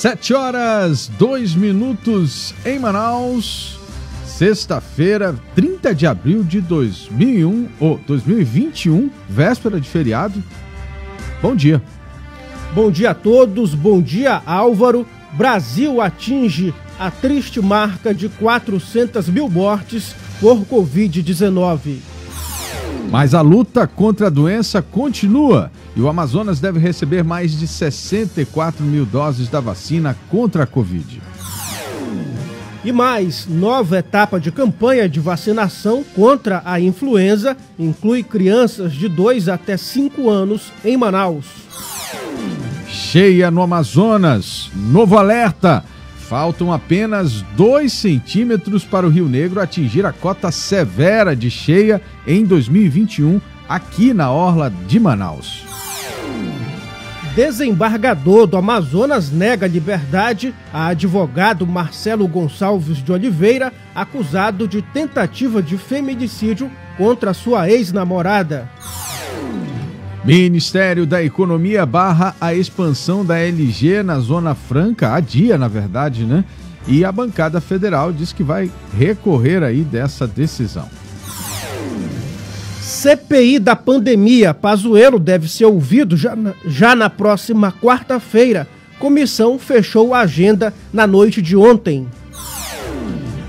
7h02 em Manaus, sexta-feira, 30 de abril de 2021, véspera de feriado. Bom dia. Bom dia a todos, bom dia Álvaro. Brasil atinge a triste marca de 400 mil mortes por Covid-19. Mas a luta contra a doença continua e o Amazonas deve receber mais de 64 mil doses da vacina contra a Covid. E mais, nova etapa de campanha de vacinação contra a influenza inclui crianças de 2 até 5 anos em Manaus. Cheia no Amazonas, novo alerta. Faltam apenas 2 centímetros para o Rio Negro atingir a cota severa de cheia em 2021, aqui na orla de Manaus. Desembargador do Amazonas nega liberdade a advogado Marcelo Gonçalves de Oliveira, acusado de tentativa de feminicídio contra sua ex-namorada. Ministério da Economia barra a expansão da LG na Zona Franca, adia na verdade, né? E a bancada federal diz que vai recorrer aí dessa decisão. CPI da pandemia, Pazuello deve ser ouvido já na próxima quarta-feira. Comissão fechou a agenda na noite de ontem.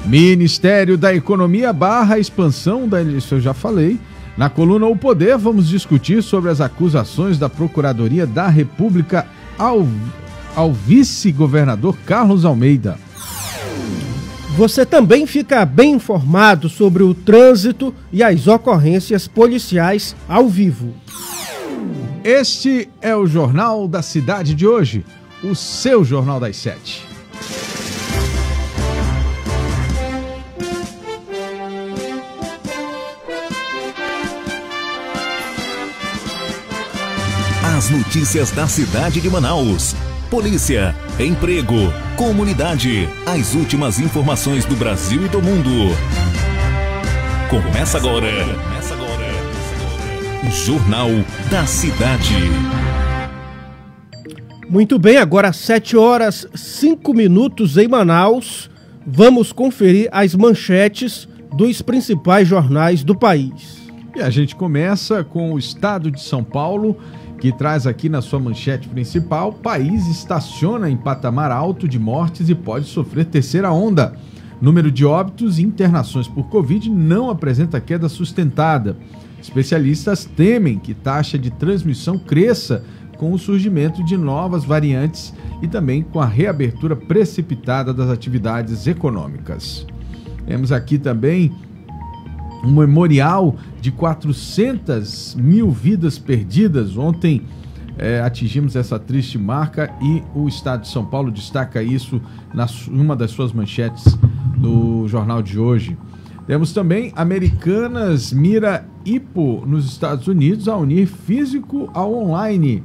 Ministério da Economia barra a expansão da LG, isso eu já falei. Na coluna O Poder, vamos discutir sobre as acusações da Procuradoria da República ao vice-governador Carlos Almeida. Você também fica bem informado sobre o trânsito e as ocorrências policiais ao vivo. Este é o Jornal da Cidade de hoje, o seu Jornal das 7. As notícias da cidade de Manaus. Polícia, emprego, comunidade. As últimas informações do Brasil e do mundo. Começa agora. Jornal da Cidade. Muito bem, agora 7h05 em Manaus. Vamos conferir as manchetes dos principais jornais do país. E a gente começa com o Estado de São Paulo, que traz aqui na sua manchete principal: país estaciona em patamar alto de mortes e pode sofrer terceira onda. Número de óbitos e internações por Covid não apresenta queda sustentada. Especialistas temem que taxa de transmissão cresça com o surgimento de novas variantes e também com a reabertura precipitada das atividades econômicas. Temos aqui também um memorial de 400 mil vidas perdidas. Ontem atingimos essa triste marca e o Estado de São Paulo destaca isso em uma das suas manchetes do jornal de hoje. Temos também: Americanas mira IPO nos Estados Unidos a unir físico ao online.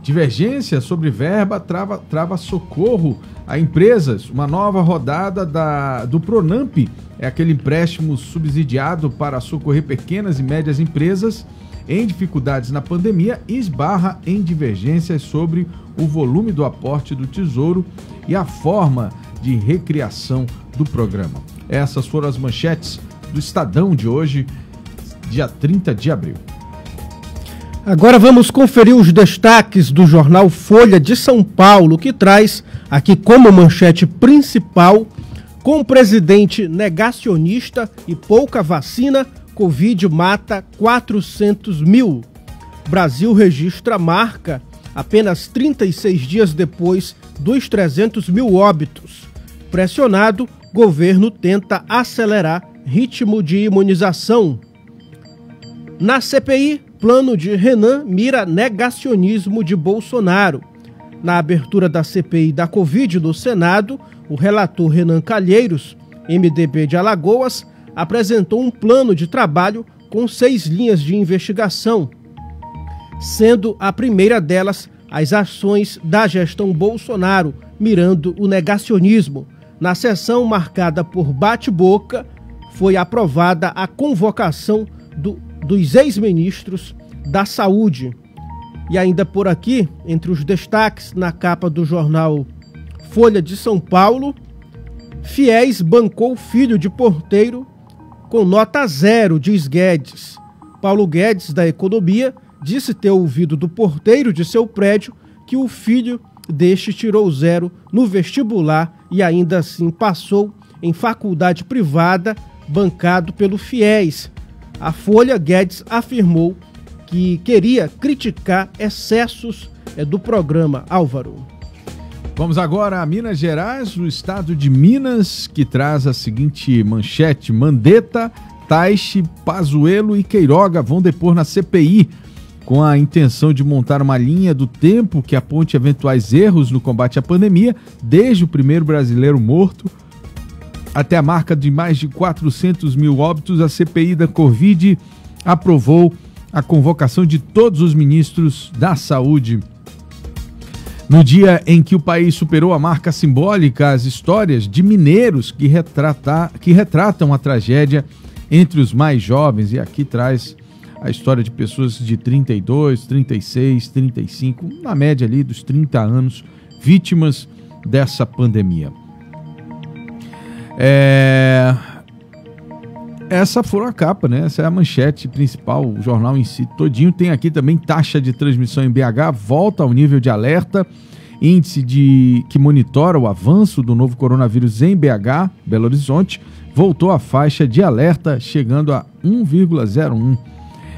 Divergência sobre verba trava socorro a empresas. Uma nova rodada do Pronamp, é aquele empréstimo subsidiado para socorrer pequenas e médias empresas em dificuldades na pandemia, e esbarra em divergências sobre o volume do aporte do Tesouro e a forma de recriação do programa. Essas foram as manchetes do Estadão de hoje, dia 30 de abril. Agora vamos conferir os destaques do jornal Folha de São Paulo, que traz aqui como manchete principal: com o presidente negacionista e pouca vacina, Covid mata 400 mil. Brasil registra marca apenas 36 dias depois dos 300 mil óbitos. Pressionado, governo tenta acelerar ritmo de imunização. Na CPI, plano de Renan mira negacionismo de Bolsonaro. Na abertura da CPI da Covid no Senado, o relator Renan Calheiros, MDB de Alagoas, apresentou um plano de trabalho com 6 linhas de investigação, sendo a primeira delas as ações da gestão Bolsonaro, mirando o negacionismo. Na sessão marcada por bate-boca, foi aprovada a convocação dos ex-ministros da Saúde. E ainda por aqui, entre os destaques na capa do jornal Folha de São Paulo, Fiéis bancou filho de porteiro com nota 0, diz Guedes. Paulo Guedes, da Economia, disse ter ouvido do porteiro de seu prédio que o filho deste tirou 0 no vestibular e ainda assim passou em faculdade privada, bancado pelo Fiéis. A Folha, Guedes afirmou que queria criticar excessos do programa. Álvaro. Vamos agora a Minas Gerais, o estado de Minas, que traz a seguinte manchete: Mandetta, Taixe, Pazuello e Queiroga vão depor na CPI com a intenção de montar uma linha do tempo que aponte eventuais erros no combate à pandemia, desde o primeiro brasileiro morto até a marca de mais de 400 mil óbitos. A CPI da Covid aprovou a convocação de todos os ministros da Saúde. No dia em que o país superou a marca simbólica, as histórias de mineiros que retratam a tragédia entre os mais jovens, e aqui traz a história de pessoas de 32, 36, 35, na média ali dos 30 anos, vítimas dessa pandemia. Essa foi a capa, né? Essa é a manchete principal, o jornal em si todinho. Tem aqui também: taxa de transmissão em BH volta ao nível de alerta. Índice que monitora o avanço do novo coronavírus em BH, Belo Horizonte, voltou à faixa de alerta, chegando a 1,01.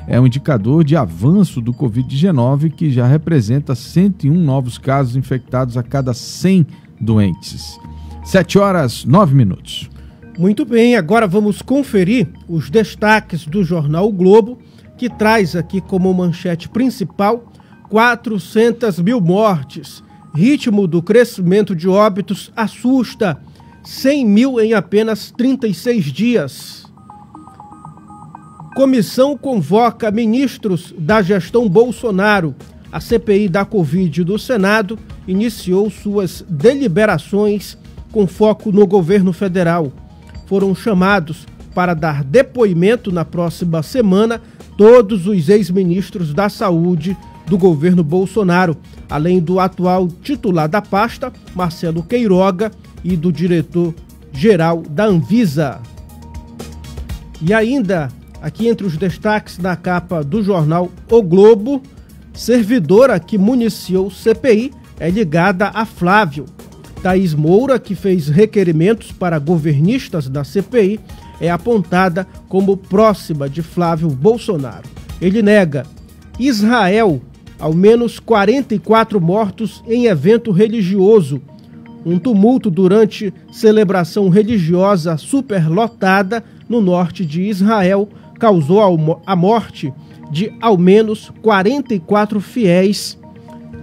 É um indicador de avanço do Covid-19, que já representa 101 novos casos infectados a cada 100 doentes. 7h09. Muito bem, agora vamos conferir os destaques do jornal O Globo, que traz aqui como manchete principal: 400 mil mortes. Ritmo do crescimento de óbitos assusta. 100 mil em apenas 36 dias. Comissão convoca ministros da gestão Bolsonaro. A CPI da Covid do Senado iniciou suas deliberações com foco no governo federal. Foram chamados para dar depoimento na próxima semana todos os ex-ministros da Saúde do governo Bolsonaro, além do atual titular da pasta, Marcelo Queiroga, e do diretor-geral da Anvisa. E ainda, aqui entre os destaques na capa do jornal O Globo, servidora que municiou CPI é ligada a Flávio. Thaís Moura, que fez requerimentos para governistas da CPI, é apontada como próxima de Flávio Bolsonaro. Ele nega. Israel, ao menos 44 mortos em evento religioso. Um tumulto durante celebração religiosa superlotada no norte de Israel causou a morte de ao menos 44 fiéis,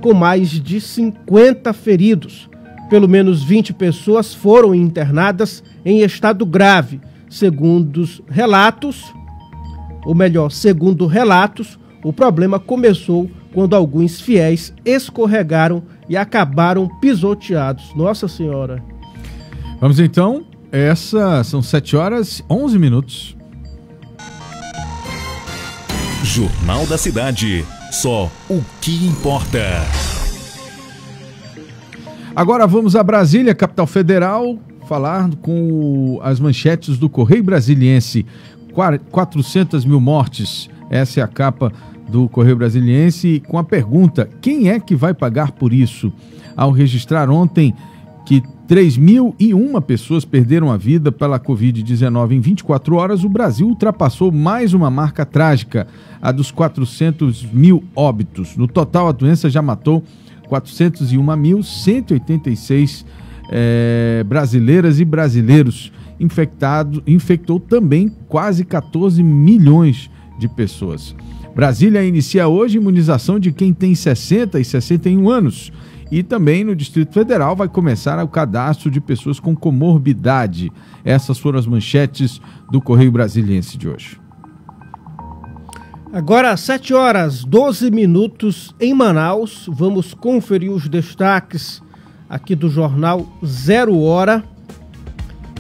com mais de 50 feridos. Pelo menos 20 pessoas foram internadas em estado grave. Segundo relatos, o problema começou quando alguns fiéis escorregaram e acabaram pisoteados. Nossa Senhora! Vamos então, são 7h11. Jornal da Cidade. Só o que importa. Agora vamos a Brasília, capital federal, falar com as manchetes do Correio Brasiliense. 400 mil mortes, essa é a capa do Correio Brasiliense, com a pergunta: quem é que vai pagar por isso? Ao registrar ontem que 3.001 pessoas perderam a vida pela Covid-19 em 24 horas, o Brasil ultrapassou mais uma marca trágica, a dos 400 mil óbitos. No total, a doença já matou 401.186 brasileiras e brasileiros. Infectou também quase 14 milhões de pessoas. Brasília inicia hoje imunização de quem tem 60 e 61 anos. E também no Distrito Federal vai começar o cadastro de pessoas com comorbidade. Essas foram as manchetes do Correio Brasiliense de hoje. Agora, 7h12 em Manaus. Vamos conferir os destaques aqui do jornal 0 Hora,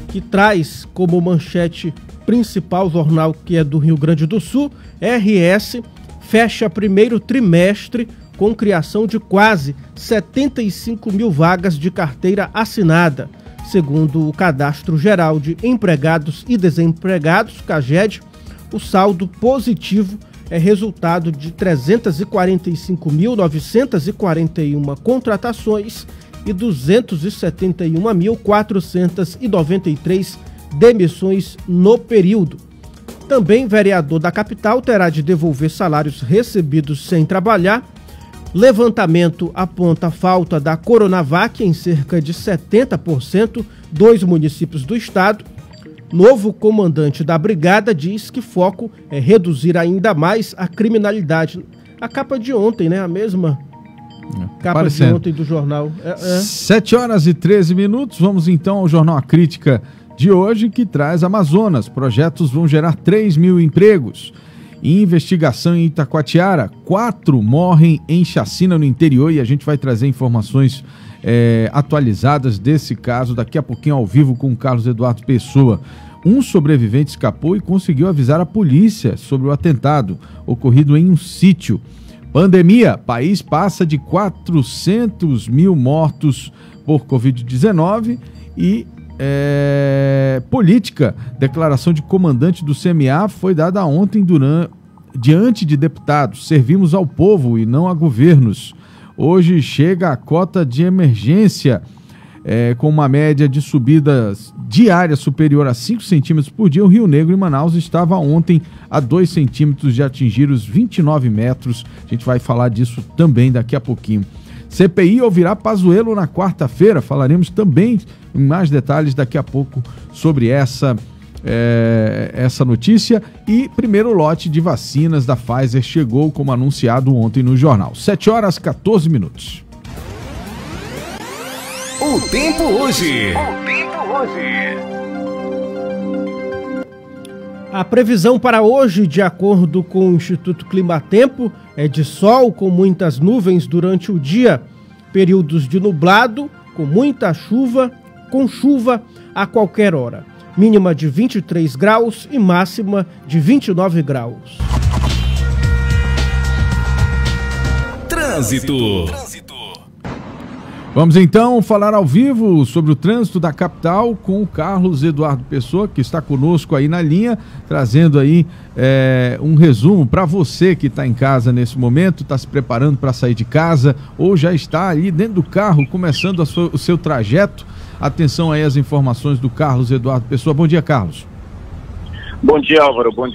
que traz como manchete principal, o jornal que é do Rio Grande do Sul: RS fecha primeiro trimestre com criação de quase 75 mil vagas de carteira assinada. Segundo o Cadastro Geral de Empregados e Desempregados, CAGED, o saldo positivo é resultado de 345.941 contratações e 271.493 demissões no período. Também, vereador da capital terá de devolver salários recebidos sem trabalhar. Levantamento aponta falta da Coronavac em cerca de 70% dos municípios do estado. Novo comandante da brigada diz que foco é reduzir ainda mais a criminalidade. A capa de ontem, né? A mesma capa de ontem do jornal. 7h13. Vamos então ao Jornal A Crítica de hoje, que traz Amazonas. Projetos vão gerar 3 mil empregos. Investigação em Itacoatiara, 4 morrem em chacina no interior, e a gente vai trazer informações atualizadas desse caso daqui a pouquinho ao vivo com o Carlos Eduardo Pessoa. Um sobrevivente escapou e conseguiu avisar a polícia sobre o atentado ocorrido em um sítio. Pandemia, país passa de 400 mil mortos por Covid-19 e política. Declaração de comandante do CMA foi dada ontem diante de deputados. Servimos ao povo e não a governos. Hoje chega a cota de emergência com uma média de subidas diárias superior a 5 centímetros por dia. O Rio Negro e Manaus estava ontem a 2 centímetros de atingir os 29 metros. A gente vai falar disso também daqui a pouquinho. CPI ouvirá Pazuello na quarta-feira. Falaremos também em mais detalhes daqui a pouco sobre essa notícia. E primeiro lote de vacinas da Pfizer chegou, como anunciado ontem no jornal. 7h14. O tempo hoje. A previsão para hoje, de acordo com o Instituto Climatempo, é de sol com muitas nuvens durante o dia, períodos de nublado, com muita chuva, com chuva a qualquer hora. Mínima de 23 graus e máxima de 29 graus. Trânsito. Vamos então falar ao vivo sobre o trânsito da capital com o Carlos Eduardo Pessoa, que está conosco aí na linha, trazendo aí um resumo para você que está em casa nesse momento, está se preparando para sair de casa ou já está ali dentro do carro começando o seu trajeto. Atenção aí às informações do Carlos Eduardo Pessoa. Bom dia, Carlos. Bom dia, Álvaro. Bom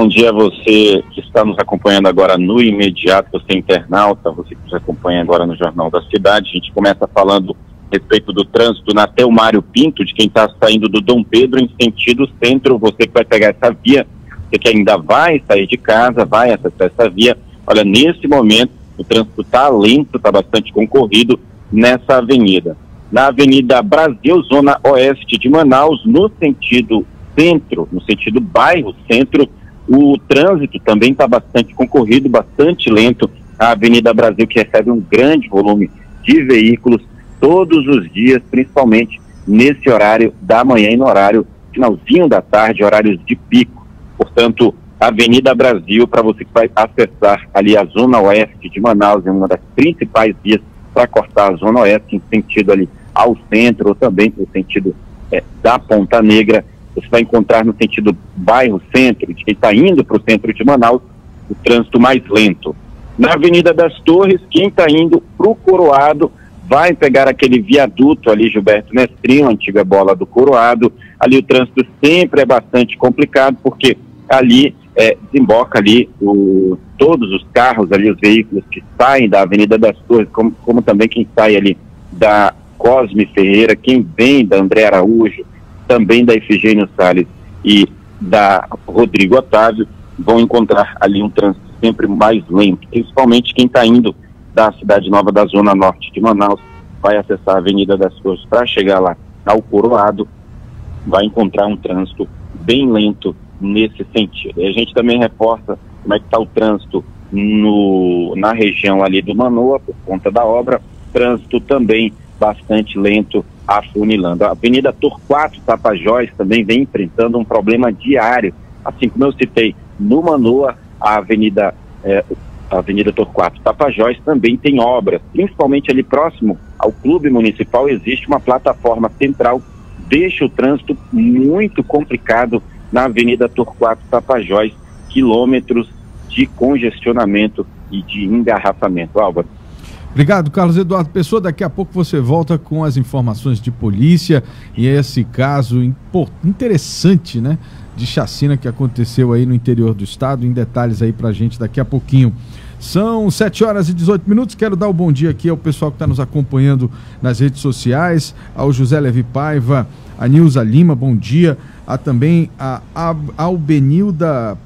dia a você que está nos acompanhando agora no imediato, você internauta, você que nos acompanha agora no Jornal da Cidade. A gente começa falando a respeito do trânsito na Telmário Pinto, de quem está saindo do Dom Pedro em sentido centro. Você que vai pegar essa via, você que ainda vai sair de casa, vai acessar essa via. Olha, nesse momento o trânsito está lento, está bastante concorrido nessa avenida. Na Avenida Brasil, zona oeste de Manaus, no sentido centro, no sentido bairro centro, o trânsito também está bastante concorrido, bastante lento. A Avenida Brasil, que recebe um grande volume de veículos todos os dias, principalmente nesse horário da manhã e no horário finalzinho da tarde, horários de pico. Portanto, a Avenida Brasil, para você que vai acessar ali a zona oeste de Manaus, é uma das principais vias para cortar a zona oeste em sentido ali ao centro, ou também no sentido da Ponta Negra. Você vai encontrar no sentido bairro-centro, de quem está indo para o centro de Manaus, o trânsito mais lento. Na Avenida das Torres, quem está indo para o Coroado vai pegar aquele viaduto ali, Gilberto Mestrinho, antiga bola do Coroado. Ali o trânsito sempre é bastante complicado, porque ali desemboca ali todos os carros ali, os veículos que saem da Avenida das Torres, como também quem sai ali da Cosme Ferreira, quem vem da André Araújo, também da Efigênio Salles e da Rodrigo Otávio, vão encontrar ali um trânsito sempre mais lento, principalmente quem está indo da Cidade Nova, da zona norte de Manaus, vai acessar a Avenida das Torres para chegar lá ao Coroado, vai encontrar um trânsito bem lento nesse sentido. E a gente também reforça como é que está o trânsito na região ali do Manoa, por conta da obra, trânsito também bastante lento afunilando. A Avenida Torquato Tapajós também vem enfrentando um problema diário, assim como eu citei no Manoa, a Avenida Avenida Torquato Tapajós, também tem obras, principalmente ali próximo ao Clube Municipal existe uma plataforma central, deixa o trânsito muito complicado na Avenida Torquato Tapajós, quilômetros de congestionamento e de engarrafamento. Álvaro. Obrigado, Carlos Eduardo Pessoa. Daqui a pouco você volta com as informações de polícia e esse caso interessante, né, de chacina que aconteceu aí no interior do estado, em detalhes aí pra gente daqui a pouquinho. São 7h18. Quero dar o bom dia aqui ao pessoal que está nos acompanhando nas redes sociais, ao José Levi Paiva, a Nilza Lima, bom dia, também a Albenilda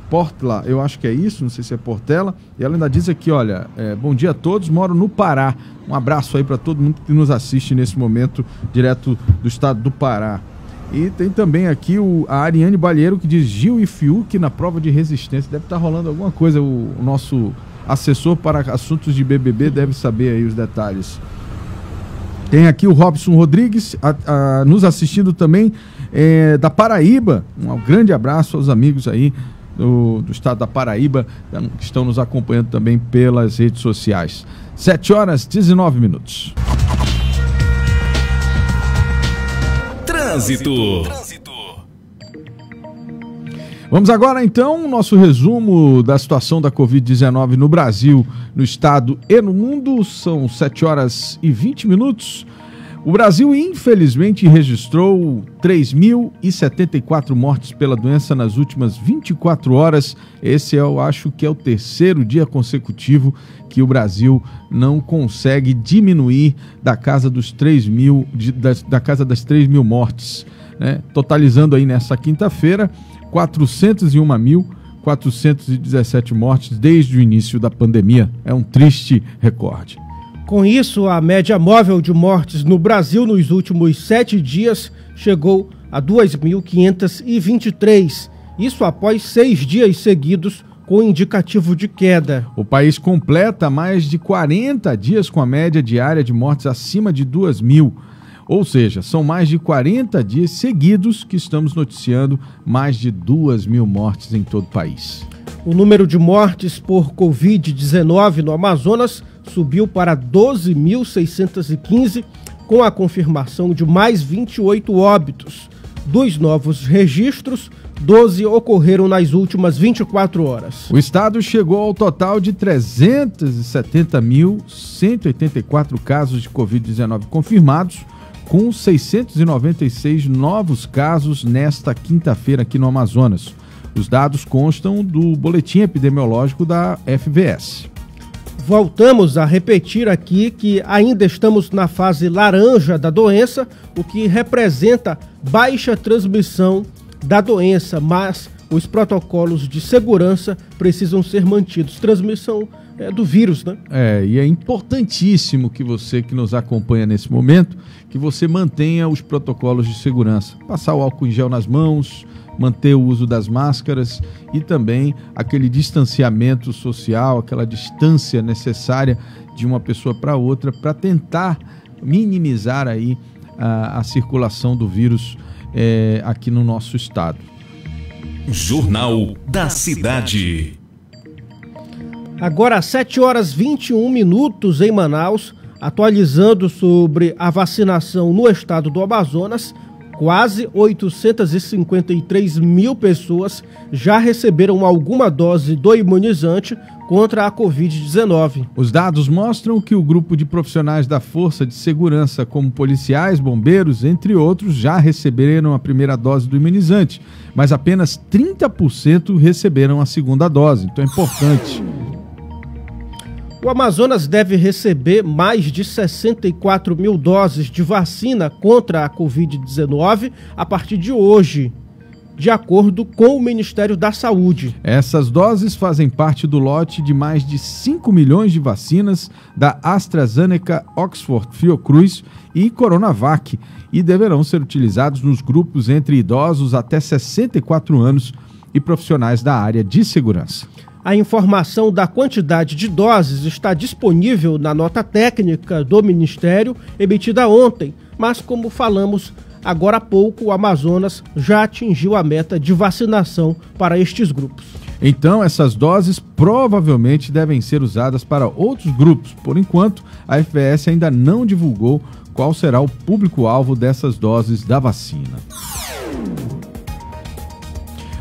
Portela, eu acho que é isso, não sei se é Portela, e ela ainda diz aqui, olha, bom dia a todos, moro no Pará, um abraço aí para todo mundo que nos assiste nesse momento, direto do estado do Pará. E tem também aqui a Ariane Balheiro, que diz Gil e Fiuk na prova de resistência, deve estar rolando alguma coisa, o nosso assessor para assuntos de BBB deve saber aí os detalhes. Tem aqui o Robson Rodrigues nos assistindo também da Paraíba, um grande abraço aos amigos aí do estado da Paraíba, que estão nos acompanhando também pelas redes sociais. 7h19. Trânsito. Vamos agora então ao nosso resumo da situação da Covid-19 no Brasil, no estado e no mundo. São 7h20. O Brasil, infelizmente, registrou 3.074 mortes pela doença nas últimas 24 horas. Esse eu acho que é o terceiro dia consecutivo que o Brasil não consegue diminuir da casa dos 3.000 mortes, né? Totalizando aí nessa quinta-feira 401.417 mortes desde o início da pandemia. É um triste recorde. Com isso, a média móvel de mortes no Brasil nos últimos 7 dias chegou a 2.523. Isso após 6 dias seguidos com indicativo de queda. O país completa mais de 40 dias com a média diária de mortes acima de 2.000. Ou seja, são mais de 40 dias seguidos que estamos noticiando mais de 2.000 mortes em todo o país. O número de mortes por Covid-19 no Amazonas subiu para 12.615, com a confirmação de mais 28 óbitos. Dos novos registros, 12 ocorreram nas últimas 24 horas. O estado chegou ao total de 370.184 casos de Covid-19 confirmados, com 696 novos casos nesta quinta-feira aqui no Amazonas. Os dados constam do boletim epidemiológico da FVS. Voltamos a repetir aqui que ainda estamos na fase laranja da doença, o que representa baixa transmissão da doença, mas os protocolos de segurança precisam ser mantidos. Transmissão do vírus, né? E é importantíssimo que você que nos acompanha nesse momento, que você mantenha os protocolos de segurança. Passar o álcool em gel nas mãos, manter o uso das máscaras e também aquele distanciamento social, aquela distância necessária de uma pessoa para outra para tentar minimizar aí a circulação do vírus aqui no nosso estado. Jornal da Cidade. Agora, 7h21 em Manaus, atualizando sobre a vacinação no estado do Amazonas. Quase 853 mil pessoas já receberam alguma dose do imunizante contra a Covid-19. Os dados mostram que o grupo de profissionais da Força de Segurança, como policiais, bombeiros, entre outros, já receberam a primeira dose do imunizante, mas apenas 30% receberam a segunda dose. Então é importante. O Amazonas deve receber mais de 64 mil doses de vacina contra a Covid-19 a partir de hoje, de acordo com o Ministério da Saúde. Essas doses fazem parte do lote de mais de 5 milhões de vacinas da AstraZeneca, Oxford, Fiocruz e Coronavac e deverão ser utilizados nos grupos entre idosos até 64 anos e profissionais da área de segurança. A informação da quantidade de doses está disponível na nota técnica do Ministério, emitida ontem, mas como falamos agora há pouco, o Amazonas já atingiu a meta de vacinação para estes grupos. Então, essas doses provavelmente devem ser usadas para outros grupos. Por enquanto, a FVS ainda não divulgou qual será o público-alvo dessas doses da vacina.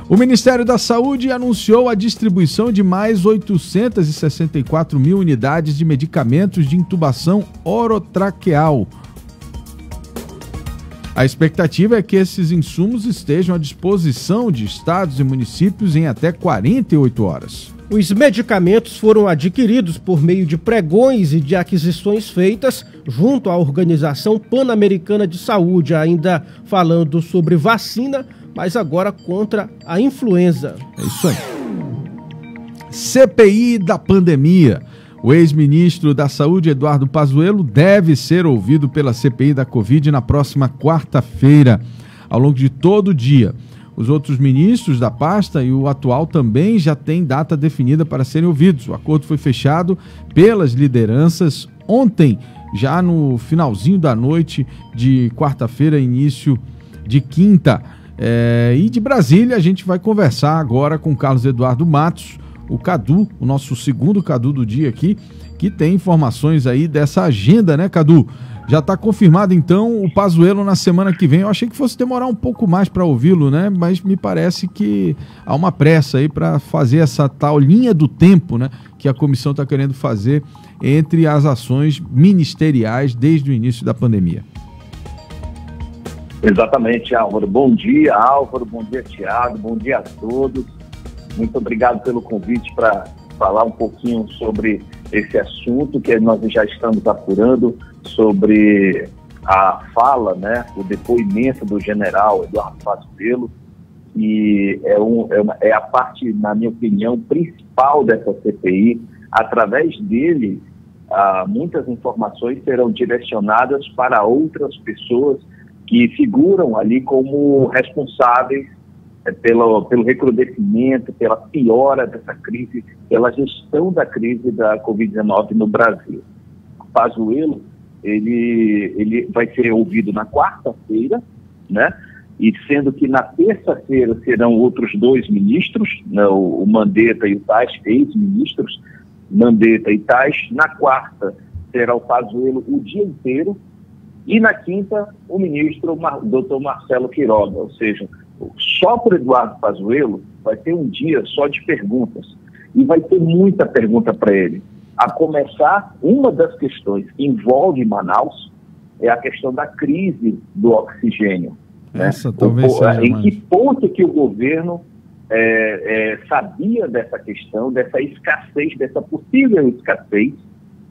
O Ministério da Saúde anunciou a distribuição de mais 864 mil unidades de medicamentos de intubação orotraqueal. A expectativa é que esses insumos estejam à disposição de estados e municípios em até 48 horas. Os medicamentos foram adquiridos por meio de pregões e de aquisições feitas junto à Organização Pan-Americana de Saúde, ainda falando sobre vacina, mas agora contra a influenza. É isso aí. CPI da pandemia. O ex-ministro da Saúde, Eduardo Pazuello, deve ser ouvido pela CPI da Covid na próxima quarta-feira, ao longo de todo o dia. Os outros ministros da pasta e o atual também já têm data definida para serem ouvidos. O acordo foi fechado pelas lideranças ontem, já no finalzinho da noite de quarta-feira, início de quinta. E de Brasília a gente vai conversar agora com Carlos Eduardo Matos, o Cadu, o nosso segundo Cadu do dia aqui, que tem informações aí dessa agenda, né, Cadu? Já está confirmado, então, o Pazuello na semana que vem. Eu achei que fosse demorar um pouco mais para ouvi-lo, né? Mas me parece que há uma pressa aí para fazer essa tal linha do tempo, né? Que a comissão está querendo fazer entre as ações ministeriais desde o início da pandemia. Exatamente, Álvaro. Bom dia, Álvaro. Bom dia, Thiago. Bom dia a todos. Muito obrigado pelo convite para falar um pouquinho sobre esse assunto que nós já estamos apurando, sobre a fala, né, o depoimento do general Eduardo Pazuello, que é a parte, na minha opinião, principal dessa CPI. Através dele, muitas informações serão direcionadas para outras pessoas que figuram ali como responsáveis pelo recrudescimento, pela piora dessa crise, pela gestão da crise da Covid-19 no Brasil. O Pazuello, ele vai ser ouvido na quarta-feira, né? E sendo que na terça-feira serão outros dois ministros, né? O Mandetta e o Tais, ex-ministros, Mandetta e Tais. Na quarta será o Pazuello o dia inteiro. E na quinta, o ministro Dr. Marcelo Queiroga, ou seja, só para o Eduardo Pazuello vai ter um dia só de perguntas. E vai ter muita pergunta para ele. A começar, uma das questões que envolve Manaus é a questão da crise do oxigênio. Essa talvez seja em que ponto que o governo sabia dessa questão, dessa escassez, dessa possível escassez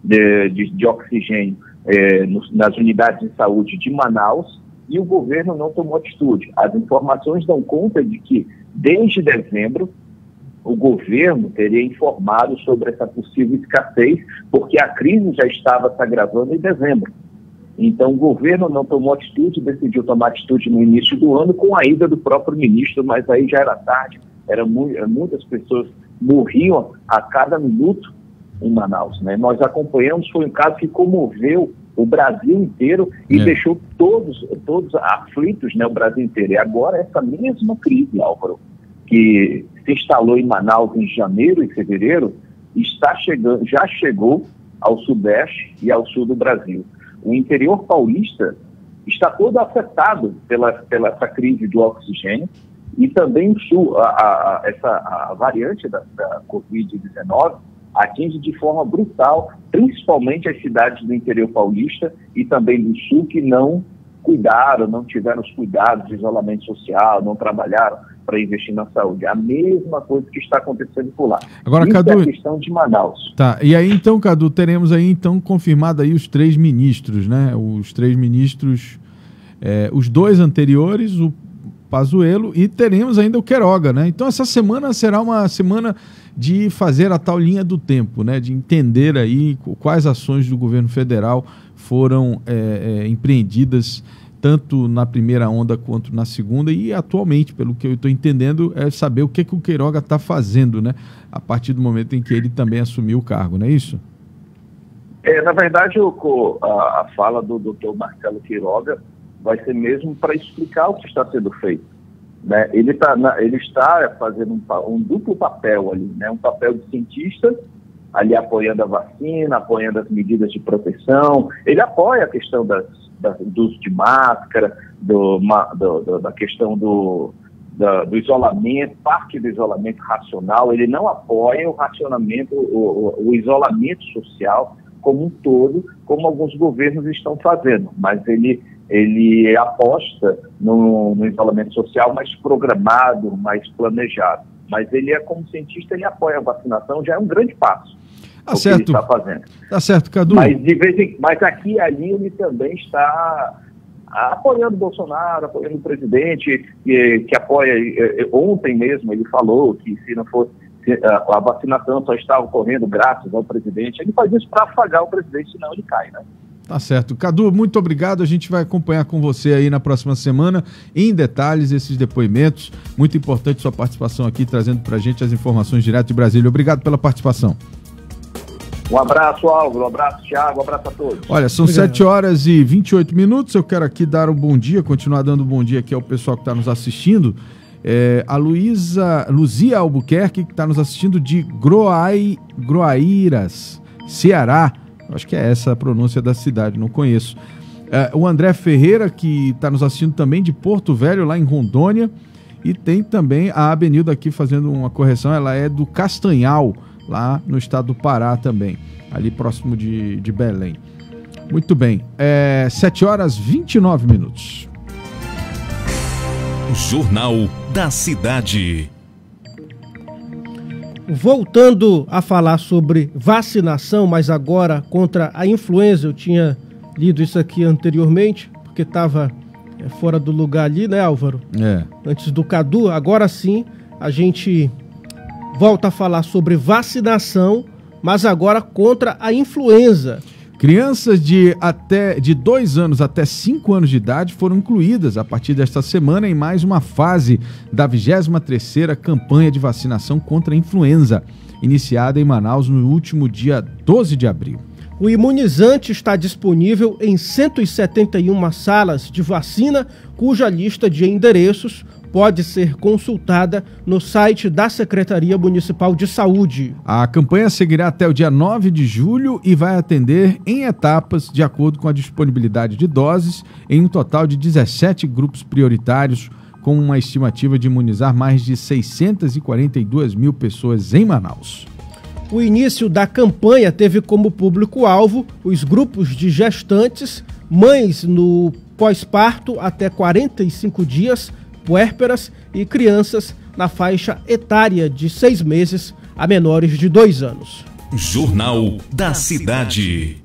de oxigênio nas unidades de saúde de Manaus, e o governo não tomou atitude. As informações dão conta de que, desde dezembro, o governo teria informado sobre essa possível escassez, porque a crise já estava se agravando em dezembro. Então, o governo não tomou atitude, decidiu tomar atitude no início do ano, com a ida do próprio ministro, mas aí já era tarde, muitas pessoas morriam a cada minuto em Manaus, né? Nós acompanhamos, foi um caso que comoveu o Brasil inteiro e deixou todos aflitos, né, o Brasil inteiro. E agora essa mesma crise, Álvaro, que se instalou em Manaus em janeiro e fevereiro, já chegou ao sudeste e ao sul do Brasil. O interior paulista está todo afetado pela essa crise do oxigênio, e também o sul, a variante da Covid-19 atinge de forma brutal, principalmente as cidades do interior paulista e também do sul, que não cuidaram, não tiveram os cuidados de isolamento social, não trabalharam para investir na saúde. A mesma coisa que está acontecendo por lá. Agora, isso Cadu, é a questão de Manaus. Tá, e aí então, Cadu, teremos aí então confirmado aí os três ministros, né? Os três ministros, os dois anteriores, o Pazuello, e teremos ainda o Queiroga, né? Então essa semana será uma semana de fazer a tal linha do tempo, né? De entender aí quais ações do governo federal foram empreendidas tanto na primeira onda quanto na segunda, e atualmente, pelo que eu estou entendendo, é saber o que o Queiroga está fazendo, né? A partir do momento em que ele também assumiu o cargo, não é isso? Na verdade, a fala do Dr. Marcelo Queiroga vai ser mesmo para explicar o que está sendo feito. né? Ele está fazendo um duplo papel ali, né? Um papel de cientista, ali apoiando a vacina, apoiando as medidas de proteção. Ele apoia a questão do uso de máscara, da questão do isolamento, parte do isolamento racional. Ele não apoia o isolamento social como um todo, como alguns governos estão fazendo, mas ele aposta no isolamento social mais programado, mais planejado. Mas ele como cientista, ele apoia a vacinação, já é um grande passo. Tá certo. Que ele está fazendo. Tá certo, Cadu. Mas aqui e ali ele também está apoiando o Bolsonaro, apoiando o presidente, que apoia. Ontem mesmo ele falou que se não fosse a vacinação só está ocorrendo graças ao presidente. Ele faz isso para afagar o presidente, senão ele cai, né? Tá certo. Cadu, muito obrigado. A gente vai acompanhar com você aí na próxima semana, em detalhes, esses depoimentos. Muito importante sua participação aqui, trazendo pra gente as informações direto de Brasília. Obrigado pela participação. Um abraço, Álvaro. Um abraço, Thiago. Um abraço a todos. Olha, são 7h28. Eu quero aqui dar um bom dia, continuar dando um bom dia aqui ao pessoal que está nos assistindo. A Luzia Albuquerque, que está nos assistindo de Groaíras, Ceará. Acho que é essa a pronúncia da cidade, não conheço. O André Ferreira, que está nos assistindo também de Porto Velho, lá em Rondônia. E tem também a Abenilda aqui fazendo uma correção, ela é do Castanhal, lá no estado do Pará também, ali próximo de Belém. Muito bem, 7h29. Jornal da Cidade. Voltando a falar sobre vacinação, mas agora contra a influenza, eu tinha lido isso aqui anteriormente, porque estava fora do lugar ali, né, Álvaro? Antes do Cadu. Agora sim, a gente volta a falar sobre vacinação, mas agora contra a influenza. Crianças de 2 anos até 5 anos de idade foram incluídas a partir desta semana em mais uma fase da 23ª campanha de vacinação contra a influenza, iniciada em Manaus no último dia 12 de abril. O imunizante está disponível em 171 salas de vacina, cuja lista de endereços pode ser consultada no site da Secretaria Municipal de Saúde. A campanha seguirá até o dia 9 de julho e vai atender em etapas, de acordo com a disponibilidade de doses, em um total de 17 grupos prioritários, com uma estimativa de imunizar mais de 642 mil pessoas em Manaus. O início da campanha teve como público-alvo os grupos de gestantes, mães no pós-parto até 45 dias, puérperas e crianças na faixa etária de 6 meses a menores de 2 anos. Jornal da Cidade.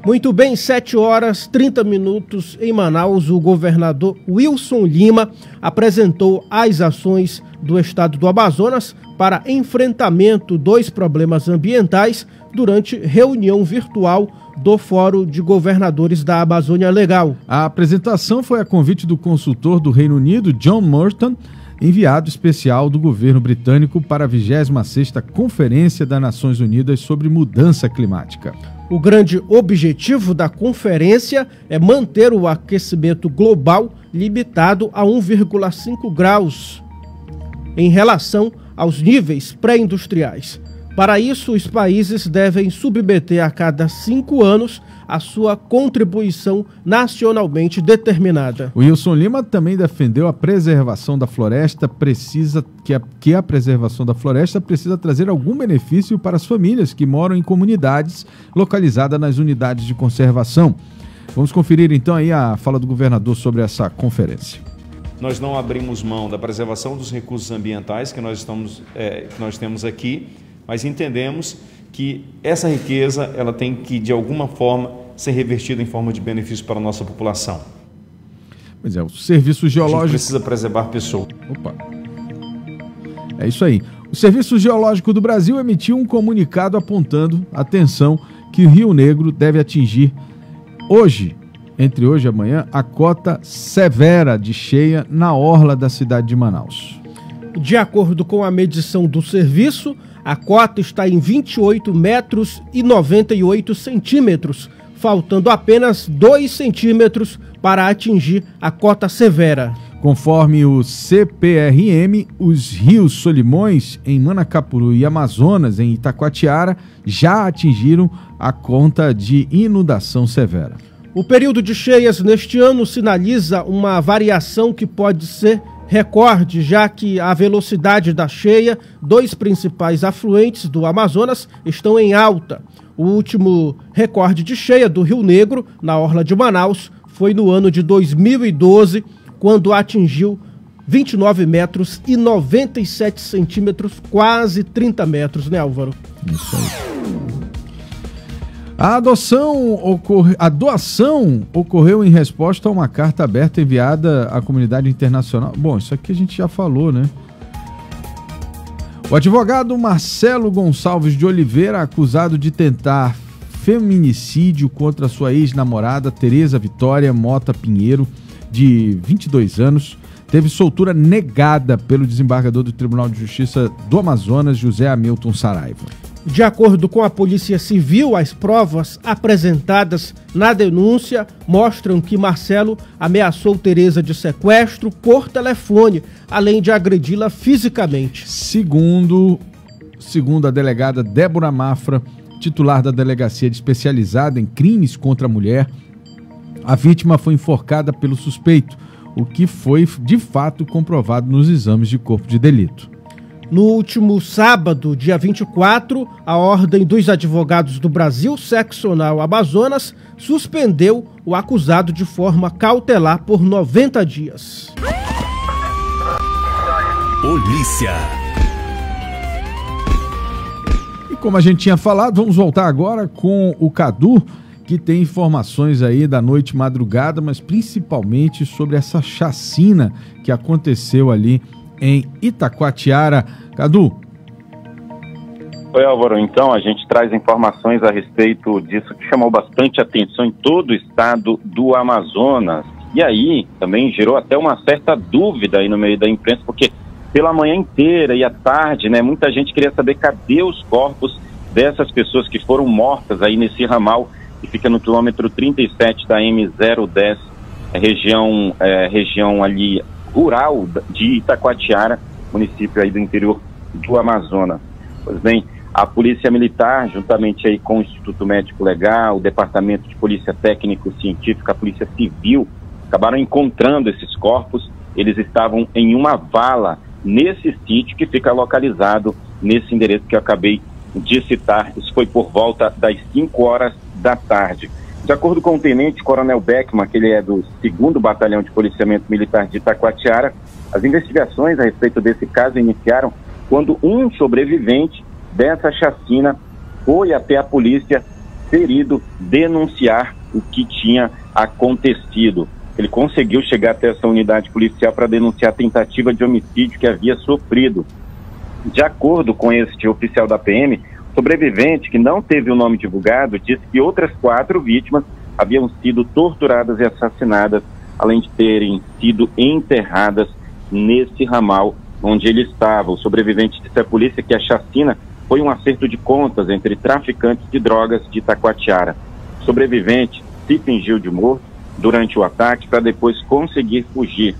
Muito bem, 7h30 em Manaus, o governador Wilson Lima apresentou as ações do estado do Amazonas para enfrentamento dos problemas ambientais durante reunião virtual do Fórum de Governadores da Amazônia Legal. A apresentação foi a convite do consultor do Reino Unido, John Morton, enviado especial do governo britânico para a 26ª Conferência das Nações Unidas sobre Mudança Climática. O grande objetivo da conferência é manter o aquecimento global limitado a 1,5 graus em relação aos níveis pré-industriais. Para isso, os países devem submeter a cada 5 anos a sua contribuição nacionalmente determinada. O Wilson Lima também defendeu a preservação da floresta, que a preservação da floresta precisa trazer algum benefício para as famílias que moram em comunidades localizadas nas unidades de conservação. Vamos conferir então aí a fala do governador sobre essa conferência. Nós não abrimos mão da preservação dos recursos ambientais que nós temos aqui, mas entendemos que essa riqueza ela tem que, de alguma forma, ser revertida em forma de benefício para a nossa população. Pois é, o Serviço Geológico... A gente precisa preservar pessoas. Opa! É isso aí. O Serviço Geológico do Brasil emitiu um comunicado apontando, atenção, que o Rio Negro deve atingir hoje, entre hoje e amanhã, a cota severa de cheia na orla da cidade de Manaus. De acordo com a medição do serviço, a cota está em 28 metros e 98 centímetros, faltando apenas 2 centímetros para atingir a cota severa. Conforme o CPRM, os rios Solimões, em Manacapuru, e Amazonas, em Itacoatiara, já atingiram a conta de inundação severa. O período de cheias neste ano sinaliza uma variação que pode ser recorde, já que a velocidade da cheia, dois principais afluentes do Amazonas, estão em alta. O último recorde de cheia do Rio Negro, na orla de Manaus, foi no ano de 2012, quando atingiu 29 metros e 97 centímetros, quase 30 metros, né, Álvaro? Isso aí. A doação ocorreu em resposta a uma carta aberta enviada à comunidade internacional. Bom, isso aqui a gente já falou, né? O advogado Marcelo Gonçalves de Oliveira, acusado de tentar feminicídio contra sua ex-namorada Tereza Vitória Mota Pinheiro, de 22 anos, teve soltura negada pelo desembargador do Tribunal de Justiça do Amazonas, José Hamilton Saraiva. De acordo com a Polícia Civil, as provas apresentadas na denúncia mostram que Marcelo ameaçou Tereza de sequestro por telefone, além de agredi-la fisicamente. Segundo a delegada Débora Mafra, titular da Delegacia Especializada em Crimes contra a Mulher, a vítima foi enforcada pelo suspeito, o que foi de fato comprovado nos exames de corpo de delito. No último sábado, dia 24, a Ordem dos Advogados do Brasil, seccional Amazonas, suspendeu o acusado de forma cautelar por 90 dias. Polícia. E como a gente tinha falado, vamos voltar agora com o Cadu, que tem informações aí da noite madrugada, mas principalmente sobre essa chacina que aconteceu ali em Itacoatiara. Cadu. Oi, Álvaro. Então, a gente traz informações a respeito disso que chamou bastante atenção em todo o estado do Amazonas. E aí, também gerou até uma certa dúvida aí no meio da imprensa, porque pela manhã inteira e à tarde, né, muita gente queria saber cadê os corpos dessas pessoas que foram mortas aí nesse ramal que fica no quilômetro 37 da M010, região ali rural de Itacoatiara, município aí do interior do Amazonas. Pois bem, a Polícia Militar, juntamente aí com o Instituto Médico Legal, o Departamento de Polícia Técnico-Científica, a Polícia Civil, acabaram encontrando esses corpos. Eles estavam em uma vala nesse sítio que fica localizado nesse endereço que eu acabei de citar. Isso foi por volta das 5 horas da tarde. De acordo com o Tenente Coronel Beckman, que ele é do 2º Batalhão de Policiamento Militar de Itacoatiara, as investigações a respeito desse caso iniciaram quando um sobrevivente dessa chacina foi até a polícia ferido denunciar o que tinha acontecido. Ele conseguiu chegar até essa unidade policial para denunciar a tentativa de homicídio que havia sofrido. De acordo com este oficial da PM, o sobrevivente, que não teve o nome divulgado, disse que outras 4 vítimas haviam sido torturadas e assassinadas, além de terem sido enterradas nesse ramal onde ele estava. O sobrevivente disse à polícia que a chacina foi um acerto de contas entre traficantes de drogas de Itacoatiara. O sobrevivente se fingiu de morto durante o ataque para depois conseguir fugir.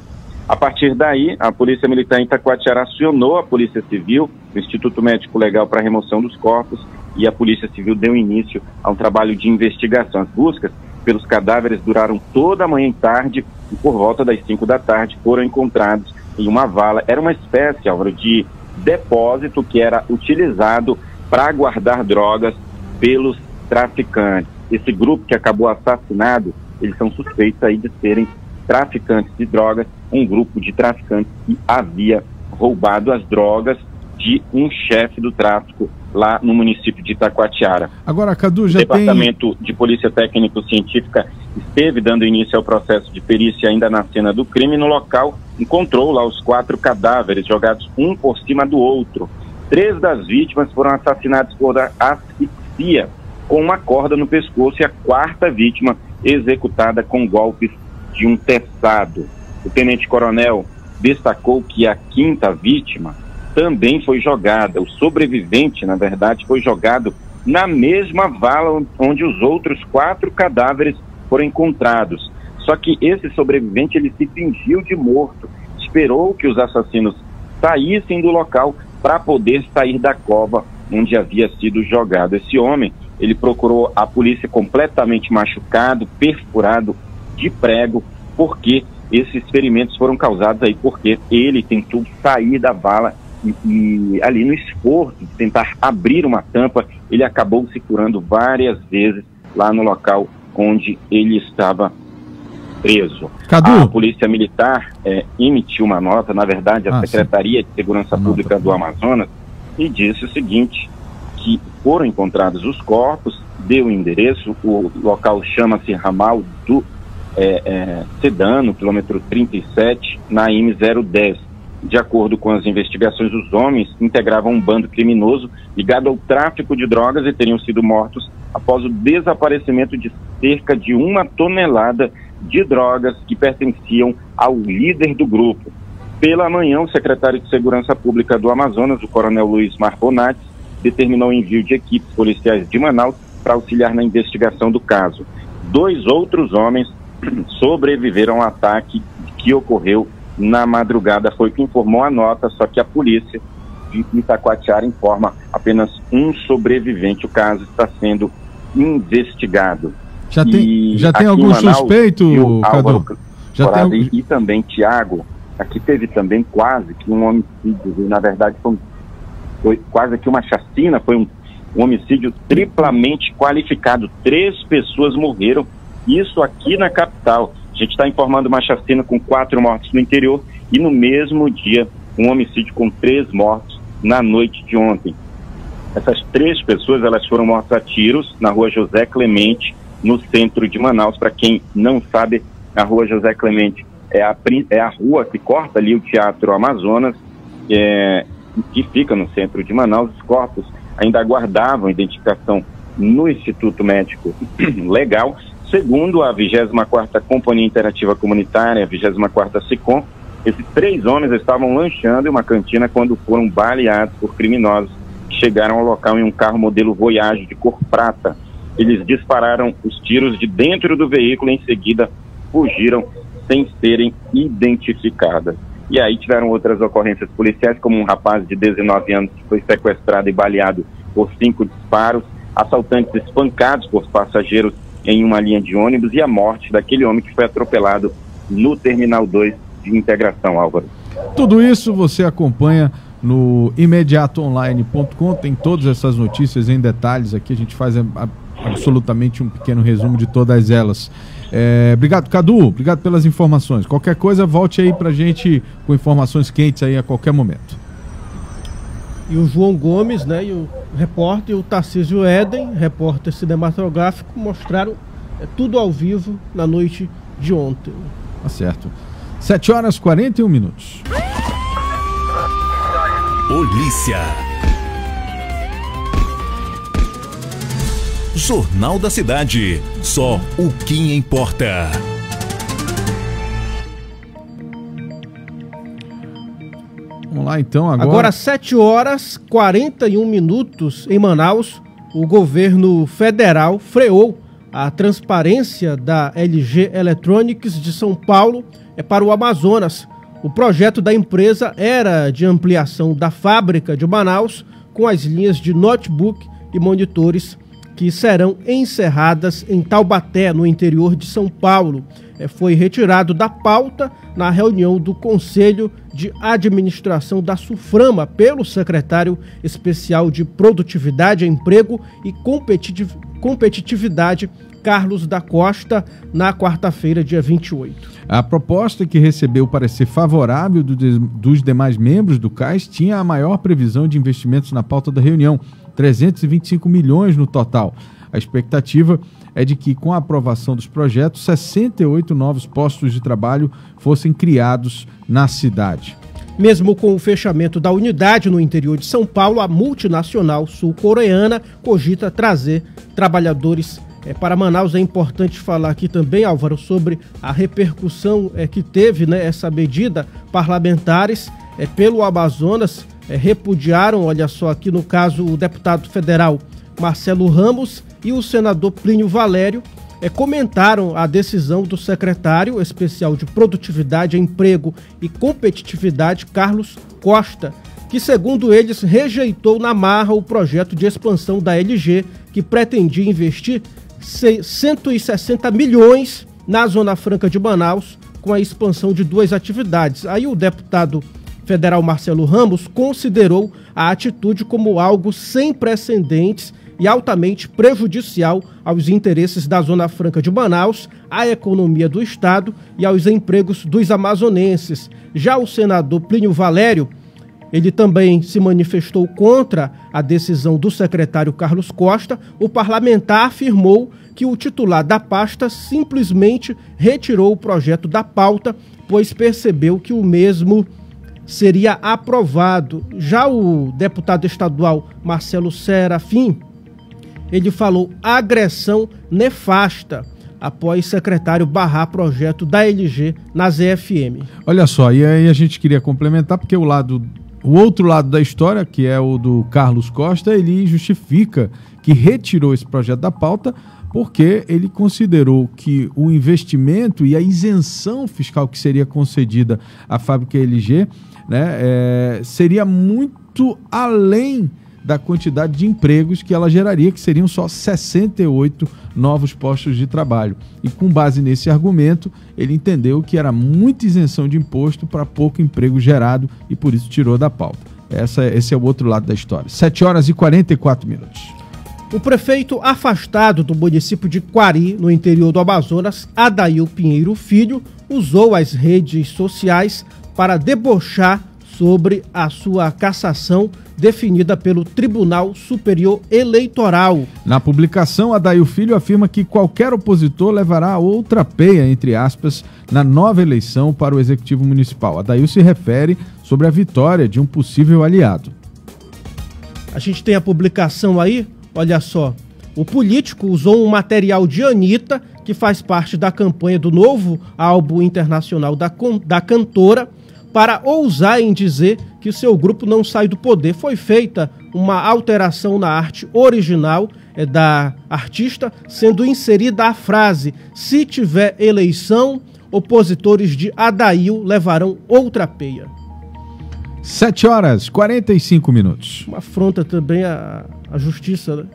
A partir daí, a Polícia Militar em Itacoatiara acionou a Polícia Civil, o Instituto Médico Legal para a remoção dos corpos, e a Polícia Civil deu início a um trabalho de investigação. As buscas pelos cadáveres duraram toda a manhã e tarde, e por volta das 5 da tarde foram encontrados em uma vala. Era uma espécie, Álvaro, de depósito que era utilizado para guardar drogas pelos traficantes. Esse grupo que acabou assassinado, eles são suspeitos aí de serem traficantes de drogas, um grupo de traficantes que havia roubado as drogas de um chefe do tráfico lá no município de Itacoatiara. Agora, Cadu, já o Departamento de Polícia Técnico-Científica esteve dando início ao processo de perícia ainda na cena do crime. No local, encontrou lá os 4 cadáveres jogados um por cima do outro. 3 das vítimas foram assassinadas por asfixia, com uma corda no pescoço, e a 4ª vítima executada com golpes de um teçado. O tenente-coronel destacou que a 5ª vítima também foi jogada. O sobrevivente, na verdade, foi jogado na mesma vala onde os outros 4 cadáveres foram encontrados. Só que esse sobrevivente, ele se fingiu de morto, esperou que os assassinos saíssem do local para poder sair da cova onde havia sido jogado. Esse homem, ele procurou a polícia completamente machucado, perfurado de prego, porque esses ferimentos foram causados aí porque ele tentou sair da vala e ali no esforço de tentar abrir uma tampa, ele acabou se furando várias vezes lá no local onde ele estava preso. Cadu. A Polícia Militar emitiu uma nota, na verdade a Secretaria de Segurança Pública do Amazonas, e disse o seguinte, que foram encontrados os corpos, deu o endereço, o local chama-se Ramal do Sedano, quilômetro 37, na IM-010. De acordo com as investigações, os homens integravam um bando criminoso ligado ao tráfico de drogas e teriam sido mortos após o desaparecimento de cerca de 1 tonelada de drogas que pertenciam ao líder do grupo. Pela manhã, o secretário de Segurança Pública do Amazonas, o coronel Luiz Marbonates, determinou o envio de equipes policiais de Manaus para auxiliar na investigação do caso. 2 outros homens sobreviveram ao ataque que ocorreu na madrugada, foi o que informou a nota, só que a polícia de Itacoatiara informa apenas um sobrevivente. O caso está sendo investigado. Já tem algum Manaus, suspeito, Cadu? E também, Tiago, aqui teve também quase que um homicídio, na verdade foi quase que uma chacina, foi um homicídio triplamente qualificado. 3 pessoas morreram, isso aqui na capital. A gente está informando uma chacina com 4 mortos no interior e no mesmo dia um homicídio com 3 mortos na noite de ontem. Essas 3 pessoas, elas foram mortas a tiros na rua José Clemente, no centro de Manaus. Para quem não sabe, a rua José Clemente é a rua que corta ali o Teatro Amazonas, que fica no centro de Manaus. Os corpos ainda aguardavam identificação no Instituto Médico Legal. Segundo a 24ª Companhia Interativa Comunitária, a 24ª SICOM, esses 3 homens estavam lanchando em uma cantina quando foram baleados por criminosos que chegaram ao local em um carro modelo Voyage de cor prata. Eles dispararam os tiros de dentro do veículo e em seguida fugiram sem serem identificadas. E aí tiveram outras ocorrências policiais, como um rapaz de 19 anos que foi sequestrado e baleado por 5 disparos, assaltantes espancados por passageiros em uma linha de ônibus e a morte daquele homem que foi atropelado no Terminal 2 de Integração, Álvaro. Tudo isso você acompanha no imediatoonline.com, tem todas essas notícias em detalhes aqui, a gente faz absolutamente um pequeno resumo de todas elas. Obrigado, Cadu, obrigado pelas informações. Qualquer coisa, volte aí pra gente com informações quentes aí a qualquer momento. E o João Gomes, né, e o repórter, e o Tarcísio Éden, repórter cinematográfico, mostraram tudo ao vivo na noite de ontem. Tá certo. 7h41. Polícia. Jornal da Cidade. Só o que importa. Vamos lá então agora. Agora 7h41 em Manaus, o governo federal freou a transparência da LG Electronics de São Paulo para o Amazonas. O projeto da empresa era de ampliação da fábrica de Manaus com as linhas de notebook e monitores que serão encerradas em Taubaté, no interior de São Paulo. Foi retirado da pauta na reunião do Conselho de Administração da SUFRAMA pelo secretário especial de Produtividade, Emprego e Competitividade, Carlos da Costa, na quarta-feira, dia 28. A proposta, que recebeu o parecer favorável dos demais membros do CAIS, tinha a maior previsão de investimentos na pauta da reunião, 325 milhões no total. A expectativa é de que, com a aprovação dos projetos, 68 novos postos de trabalho fossem criados na cidade. Mesmo com o fechamento da unidade no interior de São Paulo, a multinacional sul-coreana cogita trazer trabalhadores para Manaus. É importante falar aqui também, Álvaro, sobre a repercussão que teve, né, essa medida. Parlamentares pelo Amazonas repudiaram, olha só, aqui no caso o deputado federal Marcelo Ramos e o senador Plínio Valério, comentaram a decisão do secretário especial de Produtividade, Emprego e Competitividade, Carlos Costa, que, segundo eles, rejeitou na marra o projeto de expansão da LG, que pretendia investir 160 milhões na Zona Franca de Manaus, com a expansão de 2 atividades. Aí o deputado federal Marcelo Ramos considerou a atitude como algo sem precedentes e altamente prejudicial aos interesses da Zona Franca de Manaus, à economia do estado e aos empregos dos amazonenses. Já o senador Plínio Valério, ele também se manifestou contra a decisão do secretário Carlos Costa. O parlamentar afirmou que o titular da pasta simplesmente retirou o projeto da pauta, pois percebeu que o mesmo seria aprovado. Já o deputado estadual Marcelo Serafim, ele falou agressão nefasta após secretário barrar projeto da LG na ZFM. Olha só, e aí a gente queria complementar, porque o outro lado da história, que é o do Carlos Costa, ele justifica que retirou esse projeto da pauta porque ele considerou que o investimento e a isenção fiscal que seria concedida à fábrica LG, né, seria muito além da quantidade de empregos que ela geraria, que seriam só 68 novos postos de trabalho. E com base nesse argumento, ele entendeu que era muita isenção de imposto para pouco emprego gerado e por isso tirou da pauta. Esse é o outro lado da história. 7h44. O prefeito afastado do município de Quari, no interior do Amazonas, Adail Pinheiro Filho, usou as redes sociais para debochar sobre a sua cassação definida pelo Tribunal Superior Eleitoral. Na publicação, Adail Filho afirma que qualquer opositor levará outra peia, entre aspas, na nova eleição para o Executivo Municipal. Adail se refere sobre a vitória de um possível aliado. A gente tem a publicação aí, olha só. O político usou um material de Anitta, que faz parte da campanha do novo álbum internacional da cantora, para ousar em dizer que seu grupo não sai do poder. Foi feita uma alteração na arte original da artista, sendo inserida a frase: se tiver eleição, opositores de Adail levarão outra peia. 7h45. Uma afronta também à justiça, né?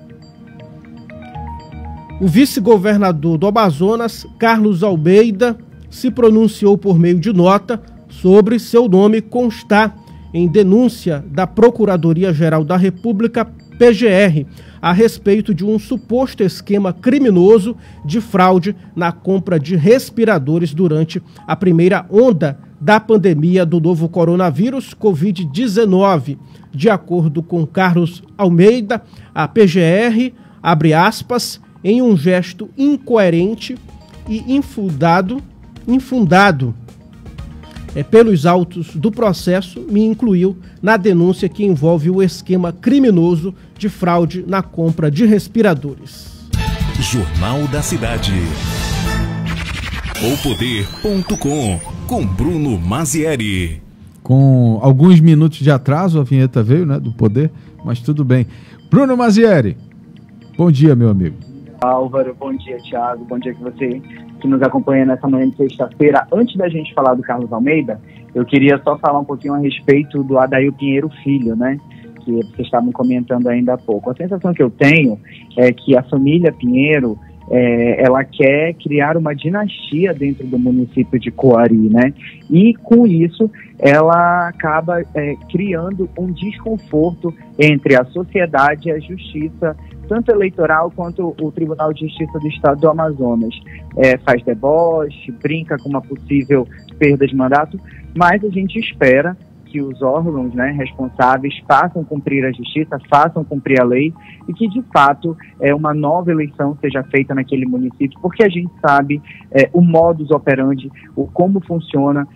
O vice-governador do Amazonas, Carlos Almeida, se pronunciou por meio de nota sobre seu nome constar em denúncia da Procuradoria-Geral da República, PGR, a respeito de um suposto esquema criminoso de fraude na compra de respiradores durante a primeira onda da pandemia do novo coronavírus, Covid-19. De acordo com Carlos Almeida, a PGR, abre aspas, em um gesto incoerente e infundado, pelos autos do processo, me incluiu na denúncia que envolve o esquema criminoso de fraude na compra de respiradores. Jornal da Cidade. Opoder.com, com Bruno Mazieri. Com alguns minutos de atraso, a vinheta veio, né, do Poder, mas tudo bem. Bruno Mazieri, bom dia, meu amigo. Álvaro, bom dia, Thiago, bom dia que você que nos acompanha nessa manhã de sexta-feira. Antes da gente falar do Carlos Almeida, eu queria só falar um pouquinho a respeito do Adail Pinheiro Filho, né, que vocês estavam comentando ainda há pouco. A sensação que eu tenho é que a família Pinheiro, ela quer criar uma dinastia dentro do município de Coari, né, e com isso ela acaba criando um desconforto entre a sociedade e a justiça, tanto eleitoral quanto o Tribunal de Justiça do Estado do Amazonas. Faz deboche, brinca com uma possível perda de mandato, mas a gente espera que os órgãos, né, responsáveis façam cumprir a justiça, façam cumprir a lei e que, de fato, uma nova eleição seja feita naquele município, porque a gente sabe o modus operandi, como funciona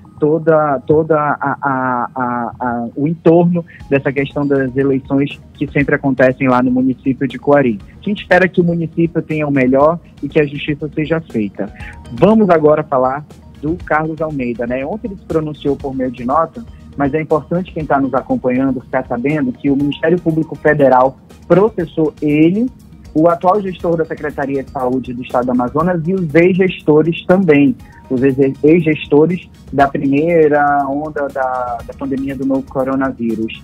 o entorno dessa questão das eleições que sempre acontecem lá no município de Coari. A gente espera que o município tenha o melhor e que a justiça seja feita. Vamos agora falar do Carlos Almeida, né? Ontem ele se pronunciou por meio de nota, mas é importante quem está nos acompanhando ficar sabendo que o Ministério Público Federal processou ele, o atual gestor da Secretaria de Saúde do Estado do Amazonas e os ex-gestores também, os ex-gestores da primeira onda da pandemia do novo coronavírus.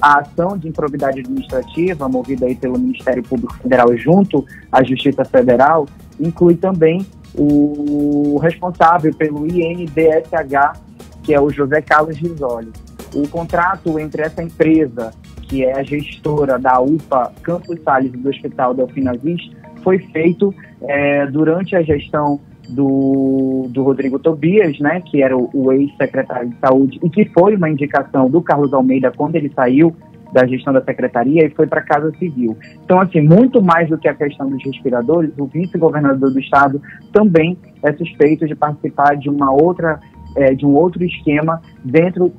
A ação de improbidade administrativa, movida aí pelo Ministério Público Federal junto à Justiça Federal, inclui também o responsável pelo INDSH, que é o José Carlos Risoli. O contrato entre essa empresa, que é a gestora da UPA Campos Sales do Hospital Delfim Aziz, foi feito durante a gestão do Rodrigo Tobias, né, que era o ex-secretário de Saúde, e que foi uma indicação do Carlos Almeida quando ele saiu da gestão da secretaria e foi para a Casa Civil. Então, assim, muito mais do que a questão dos respiradores, o vice-governador do estado também é suspeito de participar de um outro esquema dentro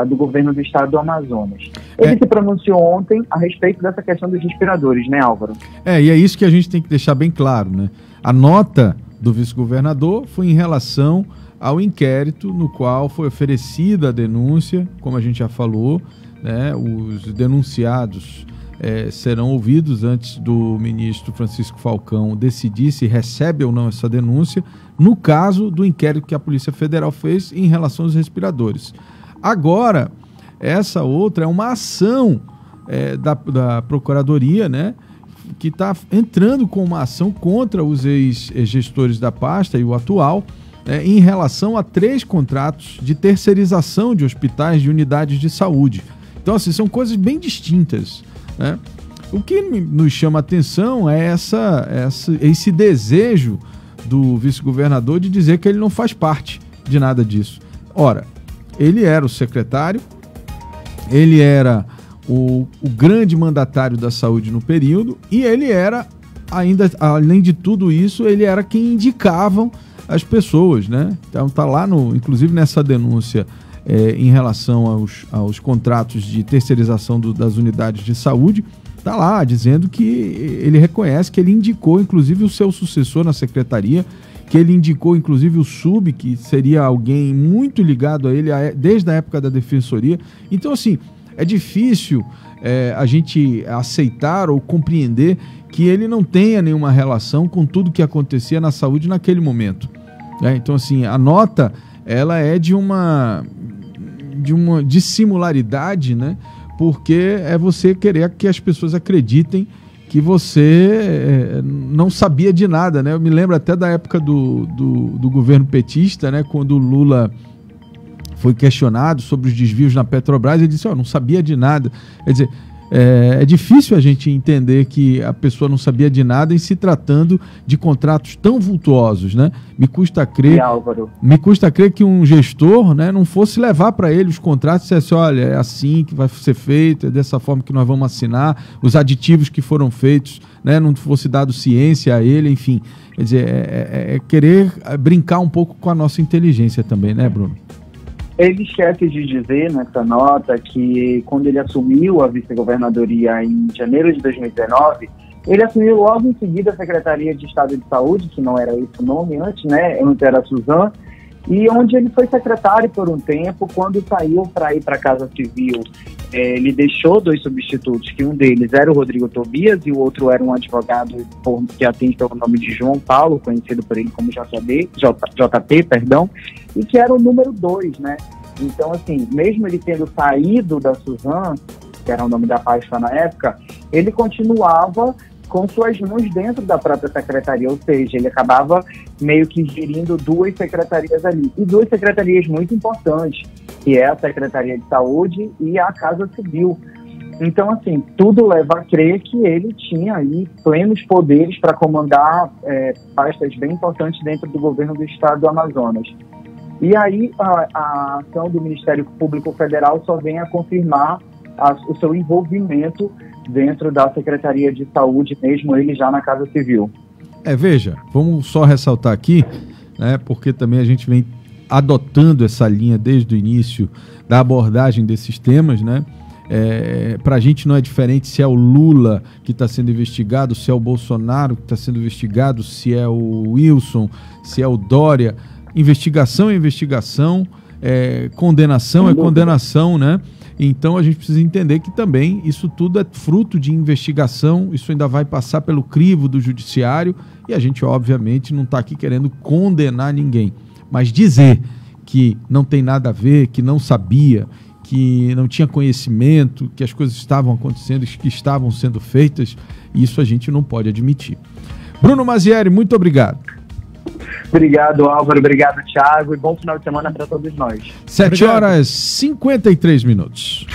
do governo do estado do Amazonas. Ele se pronunciou ontem a respeito dessa questão dos respiradores, né, Álvaro? E é isso que a gente tem que deixar bem claro, né? A nota do vice-governador foi em relação ao inquérito no qual foi oferecida a denúncia, como a gente já falou, né? Os denunciados serão ouvidos antes do ministro Francisco Falcão decidir se recebe ou não essa denúncia, no caso do inquérito que a Polícia Federal fez em relação aos respiradores. Agora, essa outra é uma ação da Procuradoria, né, que está entrando com uma ação contra os ex-gestores da pasta e o atual, em relação a 3 contratos de terceirização de hospitais de unidades de saúde. Então, assim, são coisas bem distintas, né? O que nos chama a atenção é esse desejo do vice-governador de dizer que ele não faz parte de nada disso. Ora, ele era o secretário, ele era o grande mandatário da saúde no período e ele era, ainda além de tudo isso, ele era quem indicavam as pessoas, né? Então está lá, inclusive nessa denúncia em relação aos contratos de terceirização das unidades de saúde, está lá dizendo que ele reconhece que ele indicou inclusive o seu sucessor na secretaria, que ele indicou inclusive o sub, que seria alguém muito ligado a ele desde a época da defensoria. Então, assim, é difícil a gente aceitar ou compreender que ele não tenha nenhuma relação com tudo que acontecia na saúde naquele momento, né? Então, assim, a nota ela é de uma dissimilaridade, né? Porque é você querer que as pessoas acreditem que você não sabia de nada, né? Eu me lembro até da época do governo petista, né? Quando o Lula foi questionado sobre os desvios na Petrobras, ele disse, não sabia de nada. Quer dizer, é difícil a gente entender que a pessoa não sabia de nada em se tratando de contratos tão vultuosos, né? Me custa crer que um gestor, né, não fosse levar para ele os contratos e dissesse, olha, é assim que vai ser feito, é dessa forma que nós vamos assinar, os aditivos que foram feitos, né, não fosse dado ciência a ele, enfim. Quer dizer, é querer brincar um pouco com a nossa inteligência também, né, Bruno? Ele esquece de dizer nessa nota que quando ele assumiu a vice-governadoria em janeiro de 2019, ele assumiu logo em seguida a Secretaria de Estado de Saúde, que não era esse o nome antes, né? Antes era a Suzan, e onde ele foi secretário por um tempo. Quando saiu para ir para a Casa Civil, ele deixou 2 substitutos, que um deles era o Rodrigo Tobias e o outro era um advogado que atende pelo nome de João Paulo, conhecido por ele como JP, perdão, e que era o número 2, né? Então, assim, mesmo ele tendo saído da Suzan, que era o nome da pasta na época, ele continuava com suas mãos dentro da própria secretaria, ou seja, ele acabava meio que gerindo 2 secretarias ali, e 2 secretarias muito importantes, que é a Secretaria de Saúde e a Casa Civil. Então, assim, tudo leva a crer que ele tinha aí plenos poderes para comandar pastas bem importantes dentro do governo do estado do Amazonas. E aí a ação do Ministério Público Federal só vem a confirmar o seu envolvimento dentro da Secretaria de Saúde, mesmo ele já na Casa Civil. Veja, vamos só ressaltar aqui, né, porque também a gente vem adotando essa linha desde o início da abordagem desses temas, né? Para a gente não é diferente se é o Lula que está sendo investigado, se é o Bolsonaro que está sendo investigado, se é o Wilson, se é o Dória. Investigação é investigação, condenação é condenação, né? Então a gente precisa entender que também isso tudo é fruto de investigação, isso ainda vai passar pelo crivo do judiciário e a gente obviamente não está aqui querendo condenar ninguém, mas dizer que não tem nada a ver, que não sabia, que não tinha conhecimento, que as coisas estavam acontecendo, que estavam sendo feitas, isso a gente não pode admitir. Bruno Mazieri, muito obrigado. Obrigado, Álvaro. Obrigado, Thiago. E bom final de semana para todos nós. 7h53.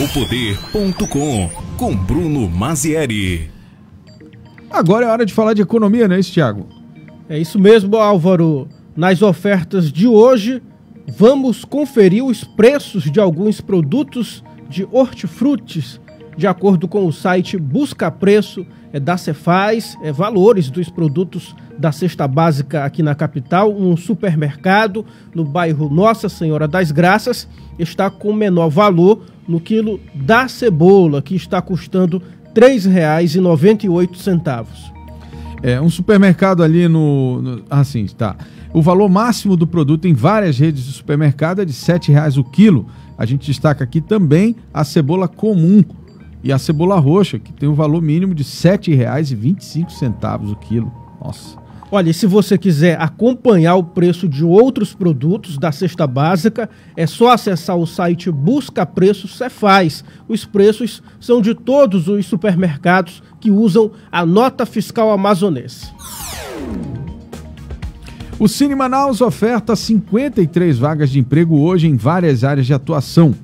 Opoder.com com Bruno Mazieri. Agora é hora de falar de economia, não é isso, Thiago? É isso mesmo, Álvaro. Nas ofertas de hoje, vamos conferir os preços de alguns produtos de hortifrutis, de acordo com o site Busca Preço da Cefaz, valores dos produtos da cesta básica aqui na capital. Um supermercado no bairro Nossa Senhora das Graças está com menor valor no quilo da cebola, que está custando R$ 3,98. Um supermercado ali assim, tá. O valor máximo do produto em várias redes de supermercado é de R$ 7,00 o quilo. A gente destaca aqui também a cebola comum e a cebola roxa, que tem um valor mínimo de R$ 7,25 o quilo. Nossa. Olha, e se você quiser acompanhar o preço de outros produtos da cesta básica, é só acessar o site Busca Preço Cefaz. Os preços são de todos os supermercados que usam a nota fiscal amazonense. O Cine Manaus oferta 53 vagas de emprego hoje em várias áreas de atuação.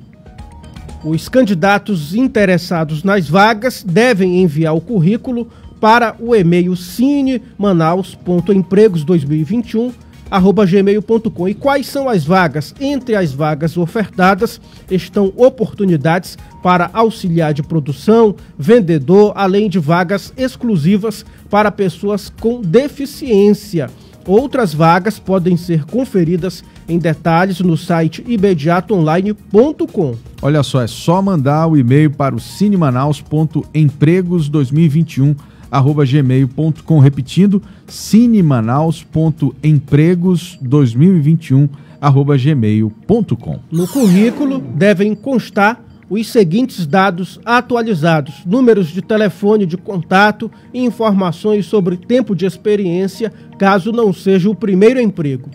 Os candidatos interessados nas vagas devem enviar o currículo para o e-mail cinemanaus.empregos2021@gmail.com. E quais são as vagas? Entre as vagas ofertadas estão oportunidades para auxiliar de produção, vendedor, além de vagas exclusivas para pessoas com deficiência. Outras vagas podem ser conferidas em detalhes no site imediatoonline.com. Olha só, é só mandar o e-mail para o cinemanaus.empregos2021@gmail.com, repetindo, cinemanaus.empregos2021@gmail.com. No currículo devem constar os seguintes dados atualizados: números de telefone de contato e informações sobre tempo de experiência, caso não seja o primeiro emprego.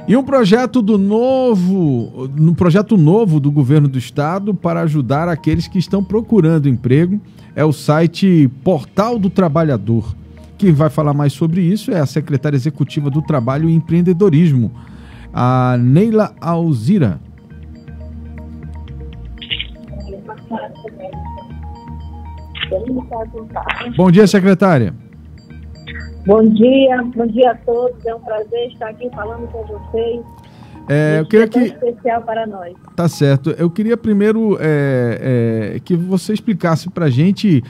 E um projeto novo do governo do estado para ajudar aqueles que estão procurando emprego é o site Portal do Trabalhador. Quem vai falar mais sobre isso é a secretária executiva do Trabalho e Empreendedorismo, a Neila Alzira. Bom dia, secretária. Bom dia a todos. É um prazer estar aqui falando com vocês. Eu queria que especial para nós. Tá certo. Eu queria primeiro que você explicasse para a gente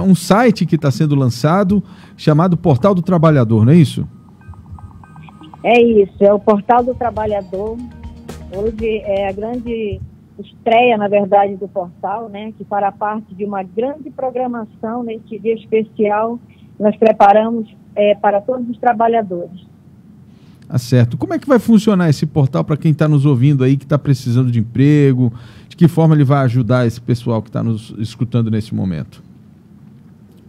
um site que está sendo lançado chamado Portal do Trabalhador, não é isso? É isso. É o Portal do Trabalhador. Hoje é a grande estreia, na verdade, do portal, né, que fará parte de uma grande programação neste dia especial que nós preparamos para todos os trabalhadores. Tá certo. Como é que vai funcionar esse portal para quem está nos ouvindo aí, que está precisando de emprego? De que forma ele vai ajudar esse pessoal que está nos escutando nesse momento?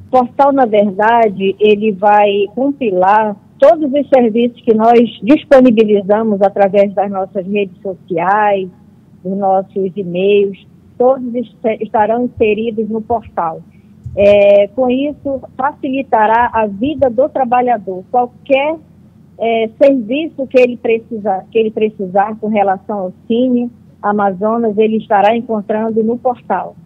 O portal, na verdade, ele vai compilar todos os serviços que nós disponibilizamos através das nossas redes sociais, dos nossos e-mails, todos estarão inseridos no portal. Com isso, facilitará a vida do trabalhador. Qualquer serviço que ele precisar com relação ao Cine Amazonas, ele estará encontrando no portal.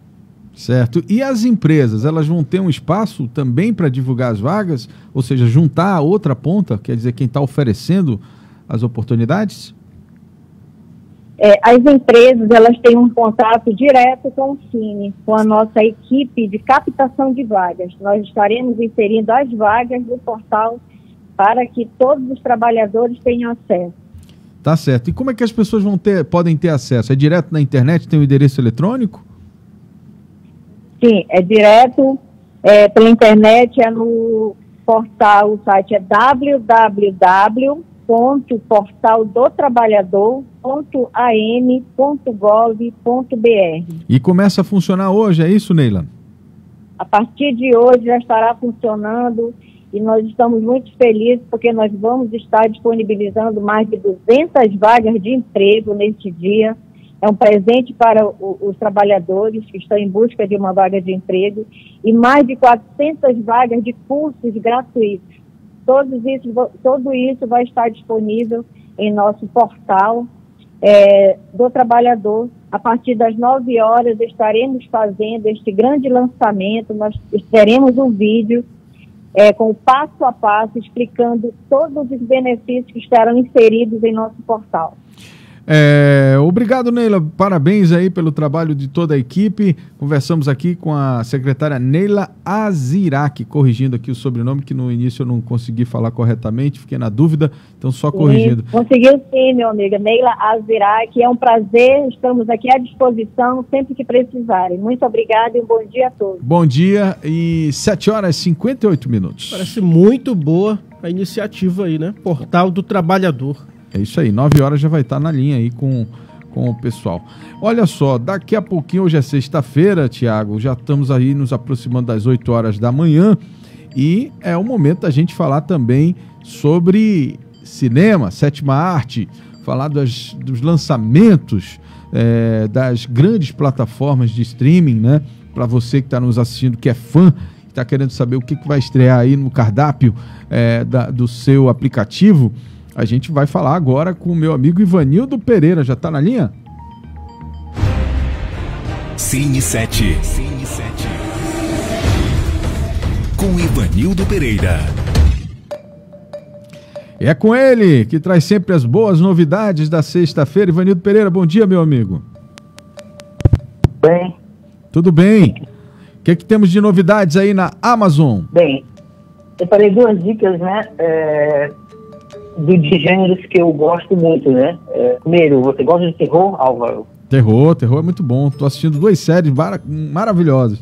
Certo. E as empresas, elas vão ter um espaço também para divulgar as vagas? Ou seja, juntar a outra ponta, quer dizer, quem está oferecendo as oportunidades? As empresas, elas têm um contato direto com o Cine, com a nossa equipe de captação de vagas. Nós estaremos inserindo as vagas do portal para que todos os trabalhadores tenham acesso. Tá certo. E como é que as pessoas podem ter acesso? É direto na internet, tem um endereço eletrônico? Sim, é direto pela internet, no portal, o site é www.cine www.portaldotrabalhador.am.gov.br. E começa a funcionar hoje, é isso, Neila? A partir de hoje já estará funcionando e nós estamos muito felizes porque nós vamos estar disponibilizando mais de 200 vagas de emprego neste dia. É um presente para os trabalhadores que estão em busca de uma vaga de emprego e mais de 400 vagas de cursos gratuitos. Tudo isso vai estar disponível em nosso portal do trabalhador. A partir das 9 horas estaremos fazendo este grande lançamento. Nós teremos um vídeo com o passo a passo explicando todos os benefícios que estarão inseridos em nosso portal. Obrigado, Neila. Parabéns aí pelo trabalho de toda a equipe. Conversamos aqui com a secretária Neila Aziraque, corrigindo aqui o sobrenome, que no início eu não consegui falar corretamente, fiquei na dúvida, então só corrigindo. Conseguiu sim, meu amigo. Neila Aziraque, é um prazer, estamos aqui à disposição sempre que precisarem. Muito obrigada e um bom dia a todos. Bom dia, e 7h58. Parece muito boa a iniciativa aí, né? Portal do Trabalhador. É isso aí, 9 horas já vai estar na linha aí com o pessoal. Olha só, daqui a pouquinho, hoje é sexta-feira, Tiago, já estamos aí nos aproximando das 8 horas da manhã e é o momento da gente falar também sobre cinema, sétima arte, falar dos lançamentos das grandes plataformas de streaming, né? Para você que está nos assistindo, que é fã, está querendo saber o que vai estrear aí no cardápio do seu aplicativo. A gente vai falar agora com o meu amigo Ivanildo Pereira. Já está na linha? Cine 7. Com Ivanildo Pereira. É com ele, que traz sempre as boas novidades da sexta-feira. Ivanildo Pereira, bom dia, meu amigo. Bem. Tudo bem. O que temos de novidades aí na Amazon? Bem, eu falei 2 dicas, né? De gêneros que eu gosto muito, né? Primeiro, você gosta de terror, Álvaro? Terror é muito bom. Tô assistindo 2 séries maravilhosas.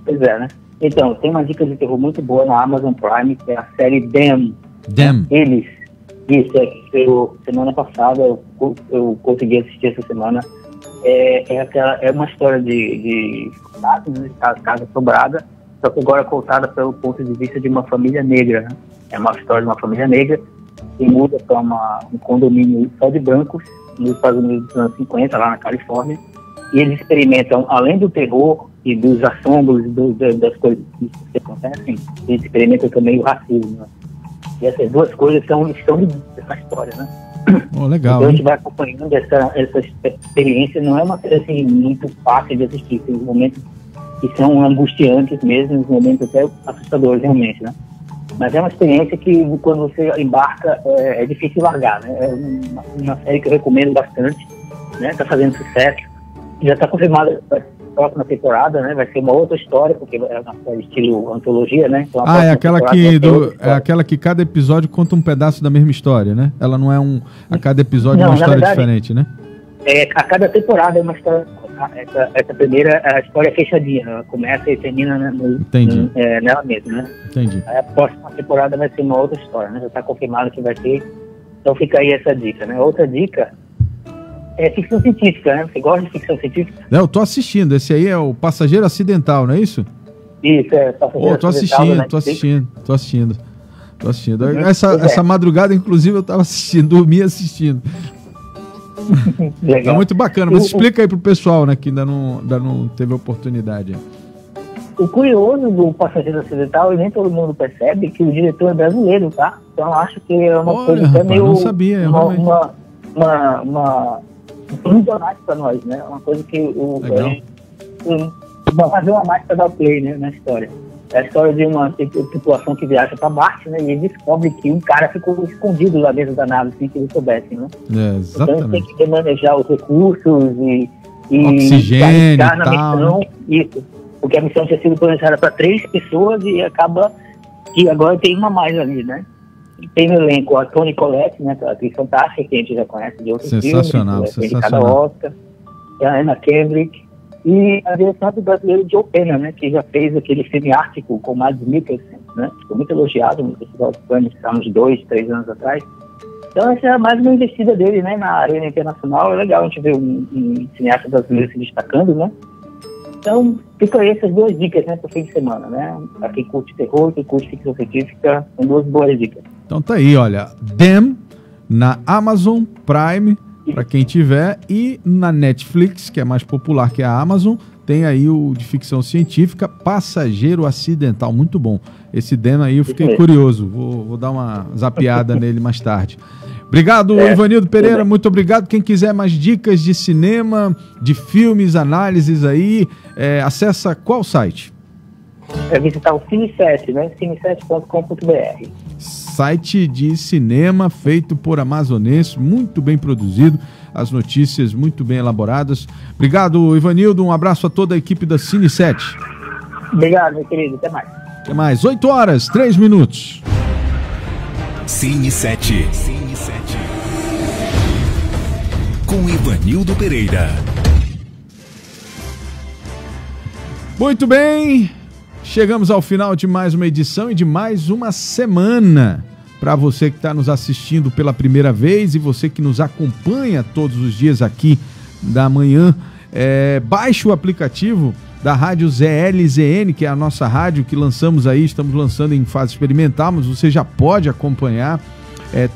Pois é, né? Então, tem uma dica de terror muito boa na Amazon Prime, que é a série Them. Eles. Isso, semana passada eu consegui assistir essa semana. É uma história de casa sobrada, só que agora contada pelo ponto de vista de uma família negra, né? É uma história de uma família negra que muda para um condomínio só de brancos nos Estados Unidos dos anos 50, lá na Califórnia, e eles experimentam, além do terror e dos assombros das coisas que acontecem, eles experimentam também o racismo, né? E essas 2 coisas estão nessa história, né? Legal. Então a gente vai acompanhando essa experiência. Não é uma coisa assim muito fácil de assistir, tem momentos que são angustiantes mesmo, momentos até assustadores realmente, né? Mas é uma experiência que quando você embarca é difícil largar, né? É uma série que eu recomendo bastante, né? Tá fazendo sucesso, já está confirmada a próxima temporada, né? Vai ser uma outra história, porque é uma série estilo antologia, né? Então, é aquela que cada episódio conta um pedaço da mesma história, né? Ela não é a cada episódio uma história diferente, né? A cada temporada é uma história. Essa primeira, a história é fechadinha, né? Ela começa e termina nela mesma, né? Entendi. Aí a próxima temporada vai ser uma outra história, né? Já está confirmado que vai ter. Então fica aí essa dica, né? Outra dica é ficção científica, né? Você gosta de ficção científica? Eu tô assistindo. Esse aí é o Passageiro Acidental, não é isso? Isso, Passageiro Acidental. Tô assistindo. Essa madrugada, inclusive, eu tava dormi assistindo. Legal. É muito bacana, mas explica aí pro pessoal, né, que ainda não teve oportunidade. O curioso do Passageiro Acidental, e nem todo mundo percebe, que o diretor é brasileiro, tá? Então eu acho que é uma coisa até meio... não sabia, muito a mais para nós, né? Uma coisa que vai fazer uma mais para dar play, né, na história. É a história de uma tripulação que viaja para Marte, né? E ele descobre que um cara ficou escondido lá dentro da nave sem que eles soubessem, né? Exatamente. Então eles têm que remanejar os recursos e oxigênio na e tal, missão, né? isso. Porque a missão tinha sido planejada para 3 pessoas e acaba que agora tem uma mais ali, né? Tem no elenco a Toni Collette, né? A atriz fantástica, que a gente já conhece de outros filmes. Sensacional. Cada Oscar. A Anna Kendrick. E a direção do brasileiro Joe Pena, né? Que já fez aquele filme Ártico com Mads Mikkelsen. né? Foi muito elogiado no Festival de Cannes há uns 2, 3 anos atrás. Então essa é mais uma investida dele, né, na arena internacional. É legal a gente ver um cineasta brasileiro se destacando, né? Então fica aí essas 2 dicas, né, para o fim de semana, né? Para quem curte terror, quem curte ficção científica, são 2 boas dicas. Então tá aí, olha, Them na Amazon Prime, para quem tiver, e na Netflix, que é mais popular que a Amazon, tem aí o de ficção científica, Passageiro Acidental, muito bom. Esse Dem aí eu fiquei curioso, vou dar uma zapeada nele mais tarde. Obrigado, Ivanildo Pereira, muito obrigado. Quem quiser mais dicas de cinema, de filmes, análises aí, acessa qual site? É visitar o Cine7, né? cine7.com.br. Site de cinema feito por amazonenses, muito bem produzido, as notícias muito bem elaboradas. Obrigado, Ivanildo, um abraço a toda a equipe da Cine7. Obrigado, meu querido, até mais. Até mais, 8h03. Cine7. Com Ivanildo Pereira. Muito bem, chegamos ao final de mais uma edição e de mais uma semana. Para você que está nos assistindo pela primeira vez e você que nos acompanha todos os dias aqui da manhã, baixe o aplicativo da Rádio ZLZN, que é a nossa rádio que lançamos aí, estamos lançando em fase experimental, mas você já pode acompanhar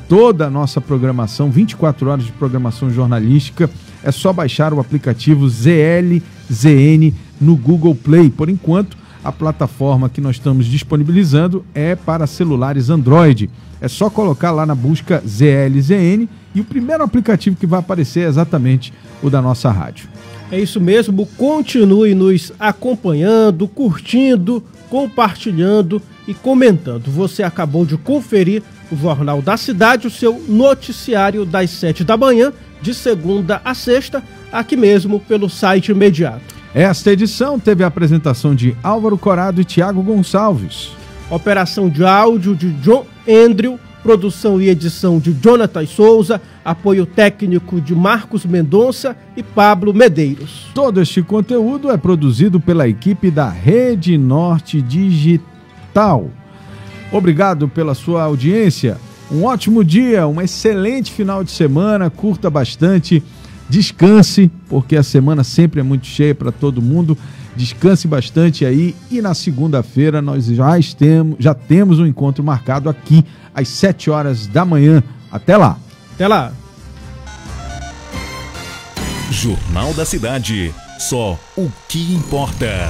toda a nossa programação, 24 horas de programação jornalística. É só baixar o aplicativo ZLZN no Google Play. Por enquanto, a plataforma que nós estamos disponibilizando é para celulares Android. É só colocar lá na busca ZLZN e o primeiro aplicativo que vai aparecer é exatamente o da nossa rádio. É isso mesmo, continue nos acompanhando, curtindo, compartilhando e comentando. Você acabou de conferir o Jornal da Cidade, o seu noticiário das 7 da manhã, de segunda a sexta, aqui mesmo pelo site imediato. Esta edição teve a apresentação de Álvaro Corado e Tiago Gonçalves. Operação de áudio de John Andrew, produção e edição de Jonathan Souza, apoio técnico de Marcos Mendonça e Pablo Medeiros. Todo este conteúdo é produzido pela equipe da Rede Norte Digital. Obrigado pela sua audiência, um ótimo dia, um excelente final de semana, curta bastante, descanse, porque a semana sempre é muito cheia para todo mundo. Descanse bastante aí e na segunda-feira nós já temos um encontro marcado aqui às 7 horas da manhã. Até lá. Até lá. Jornal da Cidade. Só o que importa.